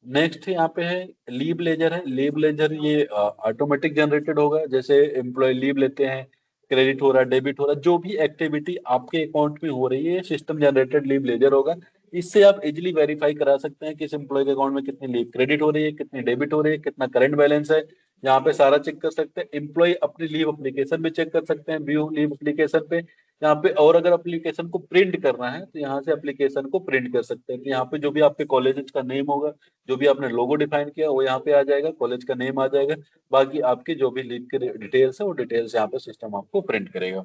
नेक्स्ट यहाँ पे है लीव लेजर है। लीव लेजर ये ऑटोमेटिक जनरेटेड होगा, जैसे एम्प्लॉय लीव लेते हैं, क्रेडिट हो रहा है, डेबिट हो रहा है, जो भी एक्टिविटी आपके अकाउंट में हो रही है सिस्टम जनरेटेड लीव लेजर होगा। इससे आप इजिली वेरीफाई करा सकते हैं कि इस एम्प्लॉय के अकाउंट में कितनी लीव क्रेडिट हो रही है, कितनी डेबिट हो रही है, कितना करंट बैलेंस है। यहाँ पे सारा चेक कर सकते हैं। एम्प्लॉय अपनी लीव एप्लीकेशन भी चेक कर सकते हैं व्यू लीव एप्लीकेशन पे यहाँ पे। और अगर एप्लीकेशन को प्रिंट करना है तो यहाँ से एप्लीकेशन को प्रिंट कर सकते हैं। तो यहाँ पे जो भी आपके कॉलेज का नेम होगा, जो भी आपने लोगो डिफाइन किया वो यहाँ पे आ जाएगा, कॉलेज का नेम आ जाएगा। बाकी आपकी जो भी लीव के डिटेल्स है वो डिटेल्स यहाँ पे सिस्टम आपको प्रिंट करेगा।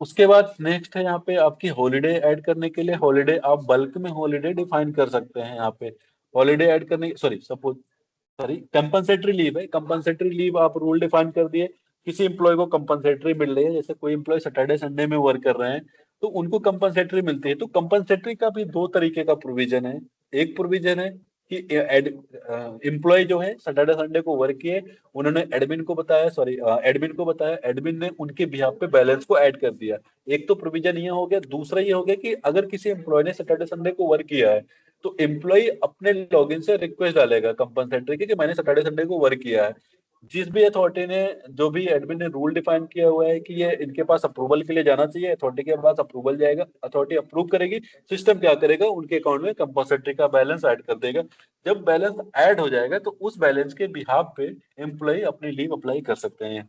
उसके बाद नेक्स्ट है यहाँ पे आपकी हॉलीडे ऐड करने के लिए। हॉलीडे आप बल्क में हॉलीडे डिफाइन कर सकते हैं। यहाँ पे हॉलीडे ऐड करने सॉरी कंपनसेटरी लीव है। कंपनसेटरी लीव आप रूल डिफाइन कर दिए, किसी एम्प्लॉय को कंपनसेटरी मिल रही है, जैसे कोई एम्प्लॉय सैटरडे संडे में वर्क कर रहे हैं तो उनको कंपनसेटरी मिलती है। तो कंपनसेटरी का भी दो तरीके का प्रोविजन है। एक प्रोविजन है कि एम्प्लॉय जो है सैटरडे संडे को वर्क किए, उन्होंने एडमिन को बताया, सॉरी एडमिन को बताया, एडमिन ने उनके बिहाफ पे बैलेंस को ऐड कर दिया। एक तो प्रोविजन ये हो गया। दूसरा ये हो गया कि अगर किसी एम्प्लॉय ने सैटरडे संडे को वर्क किया है तो एम्प्लॉय अपने लॉगिन से रिक्वेस्ट डालेगा कंपनसेटरी की कि मैंने सैटरडे संडे को वर्क किया है। जिस भी अथॉरिटी ने, जो भी एडमिन ने रूल डिफाइन किया हुआ है कि ये इनके पास अप्रूवल के लिए जाना चाहिए, अथॉरिटी के पास अप्रूवल जाएगा, अथॉरिटी अप्रूव करेगी, सिस्टम क्या करेगा उनके अकाउंट में कंपनसेटरी का बैलेंस ऐड कर देगा। जब बैलेंस ऐड हो जाएगा तो उस बैलेंस के बिहाफ पे एम्प्लॉय अपनी लीव अप्लाई कर सकते हैं।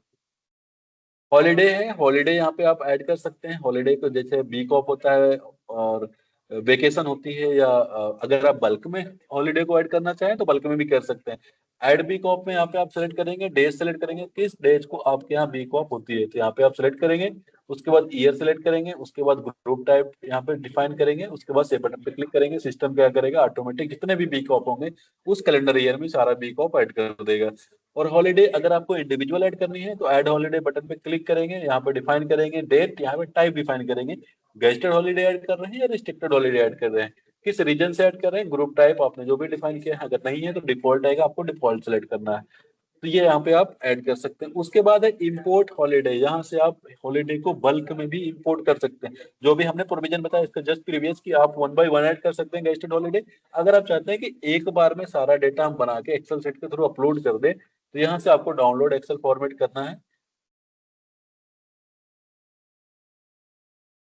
हॉलीडे है, हॉलीडे यहाँ पे आप ऐड कर सकते हैं। हॉलीडे को जैसे वीक ऑफ होता है और वेकेशन होती है, या अगर आप बल्क में हॉलीडे को ऐड करना चाहें तो बल्क में भी कर सकते हैं। ऐड वीक ऑफ में यहाँ पे आप सेलेक्ट करेंगे, डेज सेलेक्ट करेंगे किस डेज को आपके यहाँ वीक ऑफ होती है, तो यहाँ पे आप सेलेक्ट करेंगे। उसके बाद ईयर सेलेक्ट करेंगे, उसके बाद ग्रुप टाइप यहाँ पे डिफाइन करेंगे, उसके बाद सेव बटन पे क्लिक करेंगे। सिस्टम क्या करेगा, ऑटोमेटिक जितने भी वीक ऑफ होंगे उस कैलेंडर ईयर में सारा वीक ऑफ ऐड कर देगा। और हॉलीडे अगर आपको इंडिविजुअल ऐड करनी है तो ऐड हॉलीडे बटन पे क्लिक करेंगे, यहाँ पे डिफाइन करेंगे डेट, यहाँ पे टाइप डिफाइन करेंगे, गेस्टेड हॉलीडे ऐड कर रहे हैं या रिस्ट्रिक्टेड हॉलीडे ऐड कर रहे हैं, किस रीजन से ऐड कर रहे हैं, ग्रुप टाइप आपने जो भी डिफाइन किया है, अगर नहीं है तो डिफॉल्ट आएगा, आपको डिफॉल्ट सेलेक्ट करना है। तो ये यहाँ पे आप ऐड कर सकते हैं। उसके बाद है इंपोर्ट हॉलीडे, यहाँ से आप हॉलीडे को बल्क में भी इंपोर्ट कर सकते हैं। जो भी हमने प्रोविजन बताया इसका जस्ट प्रीवियस की आप वन बाय वन ऐड कर सकते हैं गेस्टेड हॉलीडे। अगर आप चाहते हैं कि एक बार में सारा डेटा हम बना के एक्सेल सेट के थ्रू अपलोड कर दे, तो यहाँ से आपको डाउनलोड एक्सेल फॉर्मेट करना है।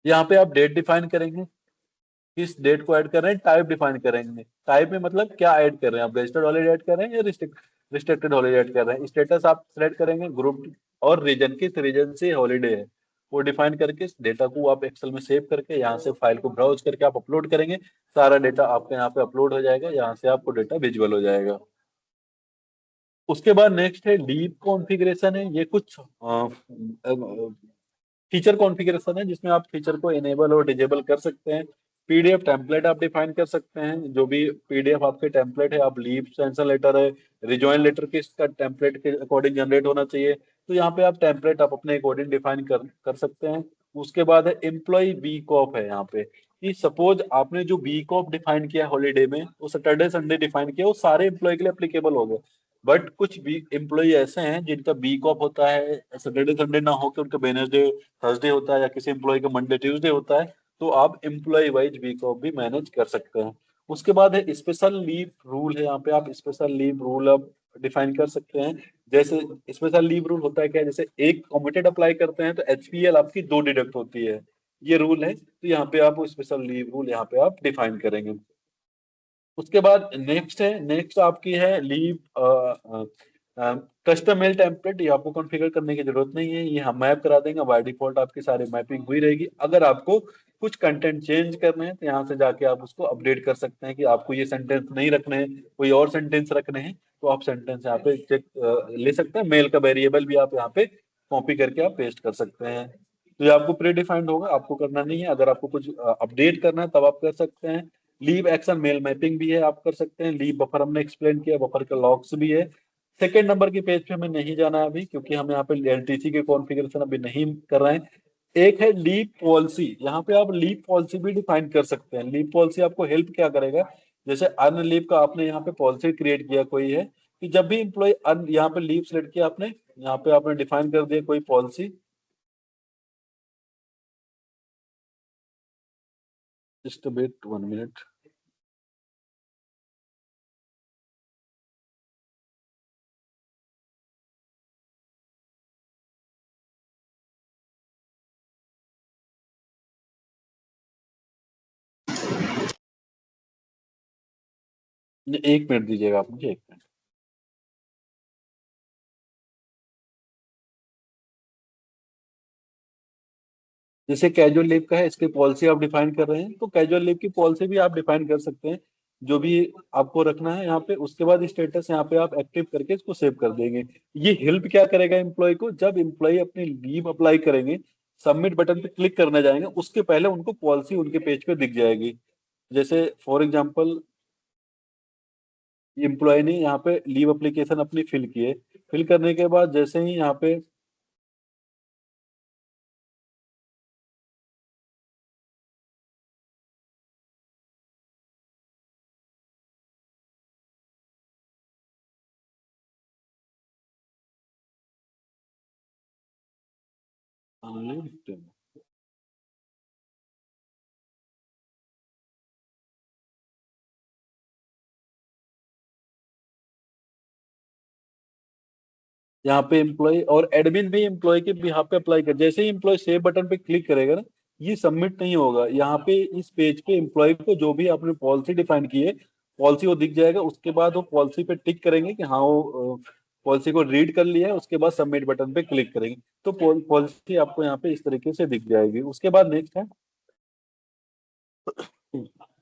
यहाँ पे आप डेट डिफाइन करेंगे, किस डेट को ऐड कर रहे हैं, टाइप डिफाइन करेंगे, टाइप में मतलब क्या ऐड कर रहे हैं आप, रजिस्टर्ड हॉलीडे ऐड कर रहे हैं या रिस्ट्रिक्टेड हॉलीडे ऐड कर रहे हैं। स्टेटस आप सिलेक्ट करेंगे, ग्रुप और रीजन, किस रीजन से हॉलीडे है वो डिफाइन करके डेटा को आप एक्सेल में सेव करके यहाँ से फाइल को ब्राउज करके आप अपलोड करेंगे, सारा डेटा आपके यहाँ पे अपलोड हो जाएगा, यहाँ से आपको डेटा विजुअल हो जाएगा। उसके बाद नेक्स्ट है लीव कॉन्फ़िगरेशन है, ये कुछ फीचर कॉन्फ़िगरेशन है जिसमें आप फीचर को इनेबल और डिजेबल कर सकते हैं। पीडीएफ टेम्पलेट आप डिफाइन कर सकते हैं, जो भी पीडीएफ आपके टेम्पलेट है, आप लीव सेंशन लेटर है, रिजॉइन लेटर किसका टेम्पलेट के अकॉर्डिंग जनरेट होना चाहिए, तो यहाँ पे आप टेम्पलेट आप अपने अकॉर्डिंग डिफाइन कर सकते हैं। उसके बाद है एम्प्लॉय वीक ऑफ है, यहाँ पे कि सपोज आपने जो वीक ऑफ डिफाइन किया हॉलीडे में, वो सैटरडे संडे डिफाइन किया, वो सारे एम्प्लॉय के लिए एप्लीकेबल हो गए। बट कुछ एम्प्लॉय ऐसे हैं जिनका वीक ऑफ होता है सैटरडे संडे ना होकर उनका वेडनेसडे थर्सडे होता है, या किसी एम्प्लॉय का मंडे ट्यूसडे होता है, तो आप एम्प्लॉय वाइज वीक ऑफ भी मैनेज कर सकते हैं। उसके बाद है स्पेशल लीव रूल है, यहाँ पे आप स्पेशल लीव रूल अब डिफाइन कर सकते हैं। जैसे स्पेशल लीव रूल होता है क्या, जैसे एक कॉमिटेड अप्लाई करते हैं तो एचपीएल आपकी 2 डिडक्ट होती है, ये रूल है, तो यहाँ पे आप स्पेशल लीव रूल यहाँ पे आप डिफाइन करेंगे। उसके बाद नेक्स्ट है, नेक्स्ट आपकी है लीव कस्टम मेल टेम्पलेट, ये आपको कॉन्फ़िगर करने की जरूरत नहीं है, ये हम मैप करा देंगे, बाय डिफॉल्ट आपकी सारी मैपिंग हुई रहेगी। अगर आपको कुछ कंटेंट चेंज करने हैं तो यहाँ से जाके आप उसको अपडेट कर सकते हैं कि आपको ये सेंटेंस नहीं रखने हैं, कोई और सेंटेंस रखने हैं, तो आप सेंटेंस यहाँ पे चेक ले सकते हैं। मेल का वेरिएबल भी आप यहाँ पे कॉपी करके आप पेस्ट कर सकते हैं। तो ये आपको प्री डिफाइंड होगा, आपको करना नहीं है। अगर आपको कुछ अपडेट करना है तब आप कर सकते हैं। लीव एक्शन मेल मैपिंग भी है, आप कर सकते हैं। लीव बफर हमने एक्सप्लेन किया, बफर का लॉक्स भी है। सेकेंड नंबर की पेज पे हमें नहीं जाना है अभी, क्योंकि हम यहाँ पे एलटीसी के कॉन्फ़िगरेशन अभी नहीं कर रहे हैं। एक है लीव पॉलिसी, यहाँ पे आप लीव पॉलिसी भी डिफाइन कर सकते हैं। लीव पॉलिसी आपको हेल्प क्या करेगा, जैसे अर्न लीव का आपने यहाँ पे पॉलिसी क्रिएट किया कोई है, कि जब भी इम्प्लॉय अर्न यहाँ पे लीव सेलेक्ट किया आपने, यहाँ पे आपने डिफाइन कर दिया कोई पॉलिसी, जस्ट वेट 1 मिनट। एक मिनट दीजिएगा आप मुझे, एक मिनट। जैसे कैजुअल लीव का है, इसकी पॉलिसी आप डिफाइन कर रहे हैं, तो कैजुअल लीव की पॉलिसी भी आप डिफाइन कर सकते हैं, जो भी आपको रखना है यहाँ पे। उसके बाद स्टेटस यहाँ पे आप एक्टिव करके इसको सेव कर देंगे। ये हेल्प क्या करेगा एम्प्लॉय को, जब एम्प्लॉय अपनी लीव अप्लाई करेंगे, सबमिट बटन पे क्लिक करने जाएंगे, उसके पहले उनको पॉलिसी उनके पेज पे दिख जाएगी। जैसे फॉर एग्जाम्पल एम्प्लॉय ने यहाँ पे लीव एप्लीकेशन अपनी फिल किए, फिल करने के बाद जैसे ही यहाँ पे यहाँ पे एम्प्लॉय और एडमिन भी एम्प्लॉय के बिहाफ पे अप्लाई कर, जैसे ही एम्प्लॉय सेव बटन पे क्लिक करेगा ना, ये सबमिट नहीं होगा। यहाँ पे इस पेज पे एम्प्लॉय को जो भी आपने पॉलिसी डिफाइन की है, पॉलिसी वो दिख जाएगा। उसके बाद वो पॉलिसी पे टिक करेंगे कि हाँ वो पॉलिसी को रीड कर लिया है, उसके बाद सबमिट बटन पे क्लिक करेंगे, तो पॉलिसी आपको यहाँ पे इस तरीके से दिख जाएगी। उसके बाद नेक्स्ट है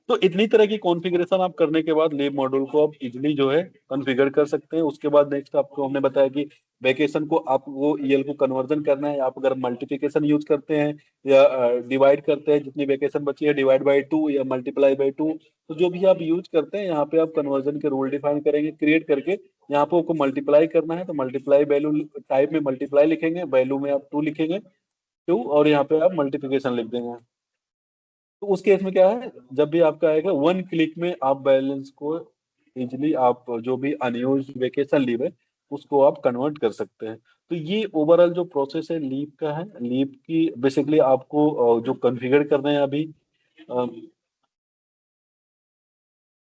तो इतनी तरह की कॉन्फ़िगरेशन आप करने के बाद लीव मॉड्यूल को आप इजीली जो है कॉन्फ़िगर कर सकते हैं। उसके बाद नेक्स्ट आपको हमने बताया कि वैकेशन को आपको ईएल को कन्वर्जन करना है। आप अगर मल्टीप्लिकेशन यूज़ करते हैं या डिवाइड करते हैं, जितनी वैकेशन बची है डिवाइड बाय 2 या मल्टीप्लाई बाय 2, तो जो भी आप यूज़ करते हैं यहाँ पे आप कन्वर्जन के रूल डिफाइन करेंगे, क्रिएट करके यहाँ पे आपको मल्टीप्लाई करना है तो मल्टीप्लाई वैल्यू टाइप में मल्टीप्लाई लिखेंगे, वैल्यू में आप 2 लिखेंगे 2 और यहाँ पे आप मल्टीप्लिकेशन लिख देंगे। तो उस केस में क्या है, जब भी आपका आएगा वन क्लिक में आप बैलेंस को इजिली आप जो भी अनयूज्ड वेकेशन लीव है उसको आप कन्वर्ट कर सकते हैं। तो ये ओवरऑल जो प्रोसेस है लीव का है, लीव की बेसिकली आपको जो कॉन्फ़िगर करना है अभी अ,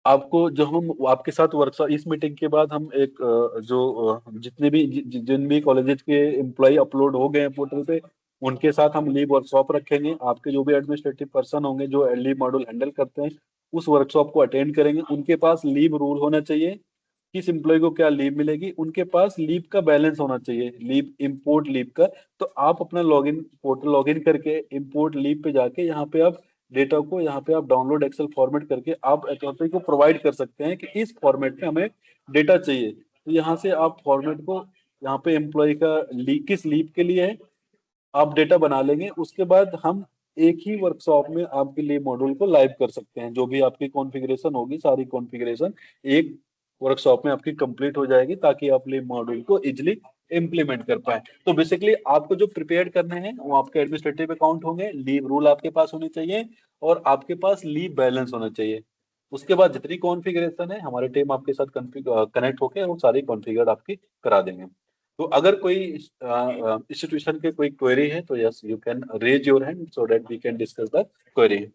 आपको जो हम आपके साथ वर्कशॉप इस मीटिंग के बाद हम एक जितने भी जिन भी कॉलेजेस के एम्प्लॉय अपलोड हो गए हैं पोर्टल पे उनके साथ हम लीव वर्कशॉप रखेंगे। आपके जो भी एडमिनिस्ट्रेटिव पर्सन होंगे जो लीव मॉड्यूल हैंडल करते हैं उस वर्कशॉप को अटेंड करेंगे। उनके पास लीव रूल होना चाहिए, किस एम्प्लॉय को क्या लीव मिलेगी, उनके पास लीव का बैलेंस होना चाहिए, लीव इंपोर्ट लीव का। तो आप अपना लॉगिन पोर्टल लॉगिन करके इंपोर्ट लीव पे जाके यहाँ पे आप डेटा को यहाँ पे आप डाउनलोड एक्सेल फॉर्मेट करके आप एम्प्लॉय को प्रोवाइड कर सकते हैं कि इस फॉर्मेट में हमें डेटा चाहिए। तो यहाँ से आप फॉर्मेट को यहाँ पे एम्प्लॉय का लीव किस लीव के लिए है आप डेटा बना लेंगे। उसके बाद हम एक ही वर्कशॉप में आपके लिए मॉड्यूल को लाइव कर सकते हैं। जो भी आपकी कॉन्फ़िगरेशन होगी सारी कॉन्फ़िगरेशन एक वर्कशॉप में आपकी कंप्लीट हो जाएगी ताकि आप लिए मॉड्यूल को इजिली इम्प्लीमेंट कर पाए। तो बेसिकली आपको जो प्रिपेयर करने हैं वो आपके एडमिनिस्ट्रेटिव अकाउंट होंगे, लीव रूल आपके पास होने चाहिए और आपके पास लीव बैलेंस होना चाहिए। उसके बाद जितनी कॉन्फ़िगरेशन है हमारी टीम आपके साथ कनेक्ट होकर वो सारी कॉन्फ़िगर आपकी करा देंगे। तो अगर कोई इंस्टीट्यूशन के कोई क्वेरी है तो yes you can raise your hand so that we can discuss the query.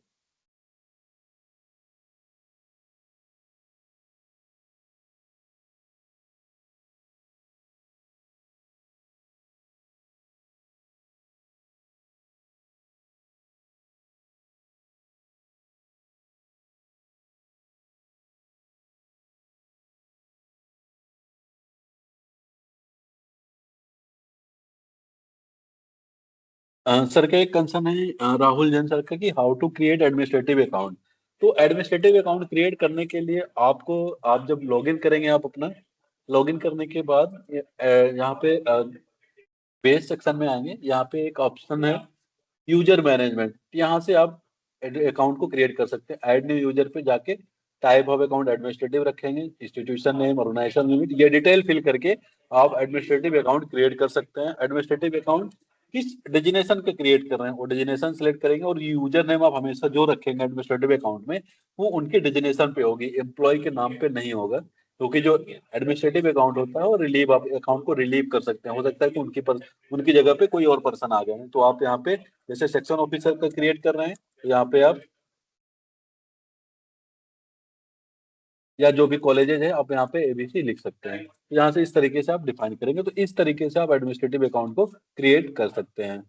Sir का एक कंसर्न है राहुल जैन सर का कि how to create administrative account. तो एडमिनिस्ट्रेटिव अकाउंट क्रिएट करने के लिए आपको आप जब लॉगिन करेंगे आप अपना लॉगिन करने के बाद यहाँ पे बेस सेक्शन में आएंगे। यहाँ पे एक ऑप्शन है यूजर मैनेजमेंट, यहाँ से आप अकाउंट को क्रिएट कर सकते हैं। ऐड न्यू यूजर पे जाके टाइप ऑफ अकाउंट एडमिनिस्ट्रेटिव रखेंगे, इंस्टीट्यूशन नेम ऑर्गेनाइजेशन लिमिट ये डिटेल फिल करके आप एडमिनिस्ट्रेटिव अकाउंट क्रिएट कर सकते हैं। एडमिनिस्ट्रेटिव अकाउंट किस डेजिनेशन का क्रिएट कर रहे हैं वो डेजिनेशन सेलेक्ट करेंगे और यूजर नेम आप हमेशा जो रखेंगे एडमिनिस्ट्रेटिव अकाउंट में वो उनके डेजिनेशन पे होगी, एम्प्लॉय के नाम पे नहीं होगा। क्योंकि जो एडमिनिस्ट्रेटिव अकाउंट होता है वो रिलीव आप अकाउंट को रिलीव कर सकते हैं। हो सकता है कि उनकी जगह पे कोई और पर्सन आ गए हैं तो आप यहाँ पे जैसे सेक्शन ऑफिसर का क्रिएट कर रहे हैं तो यहाँ पे आप या जो भी कॉलेजेज है आप यहाँ पे एबीसी लिख सकते हैं। तो यहाँ से इस तरीके से आप डिफाइन करेंगे तो इस तरीके से आप एडमिनिस्ट्रेटिव अकाउंट को क्रिएट कर सकते हैं।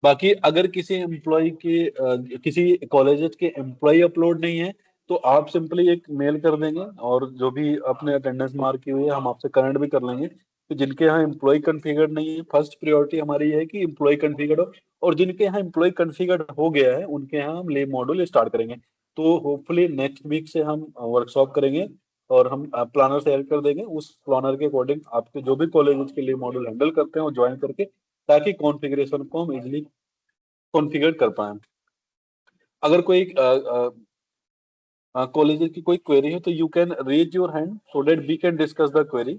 बाकी अगर किसी एम्प्लॉय के किसी कॉलेज के एम्प्लॉय अपलोड नहीं है तो आप सिंपली एक मेल कर देंगे और जो भी अपने अटेंडेंस मार्क की हुई है हम आपसे कनेक्ट भी कर लेंगे। तो जिनके यहाँ एम्प्लॉय कॉन्फ़िगर्ड नहीं है फर्स्ट प्रायोरिटी हमारी ये है कि एम्प्लॉय कॉन्फ़िगर्ड हो और जिनके यहाँ एम्प्लॉय कॉन्फ़िगर्ड हो गया है उनके यहाँ हम लीव मॉड्यूल स्टार्ट करेंगे। तो होपफुली नेक्स्ट वीक से हम वर्कशॉप करेंगे और हम प्लानर से हेल्प कर देंगे। उस प्लानर के अकॉर्डिंग आपके जो भी कॉलेज के लिए मॉड्यूल हैंडल करते हैं वो ज्वाइन करके ताकि कॉन्फ़िगरेशन को हम इजिली कॉन्फ़िगर कर पाएँ। अगर कोई कॉलेज की कोई क्वेरी है तो you can raise your hand so that we can discuss the query.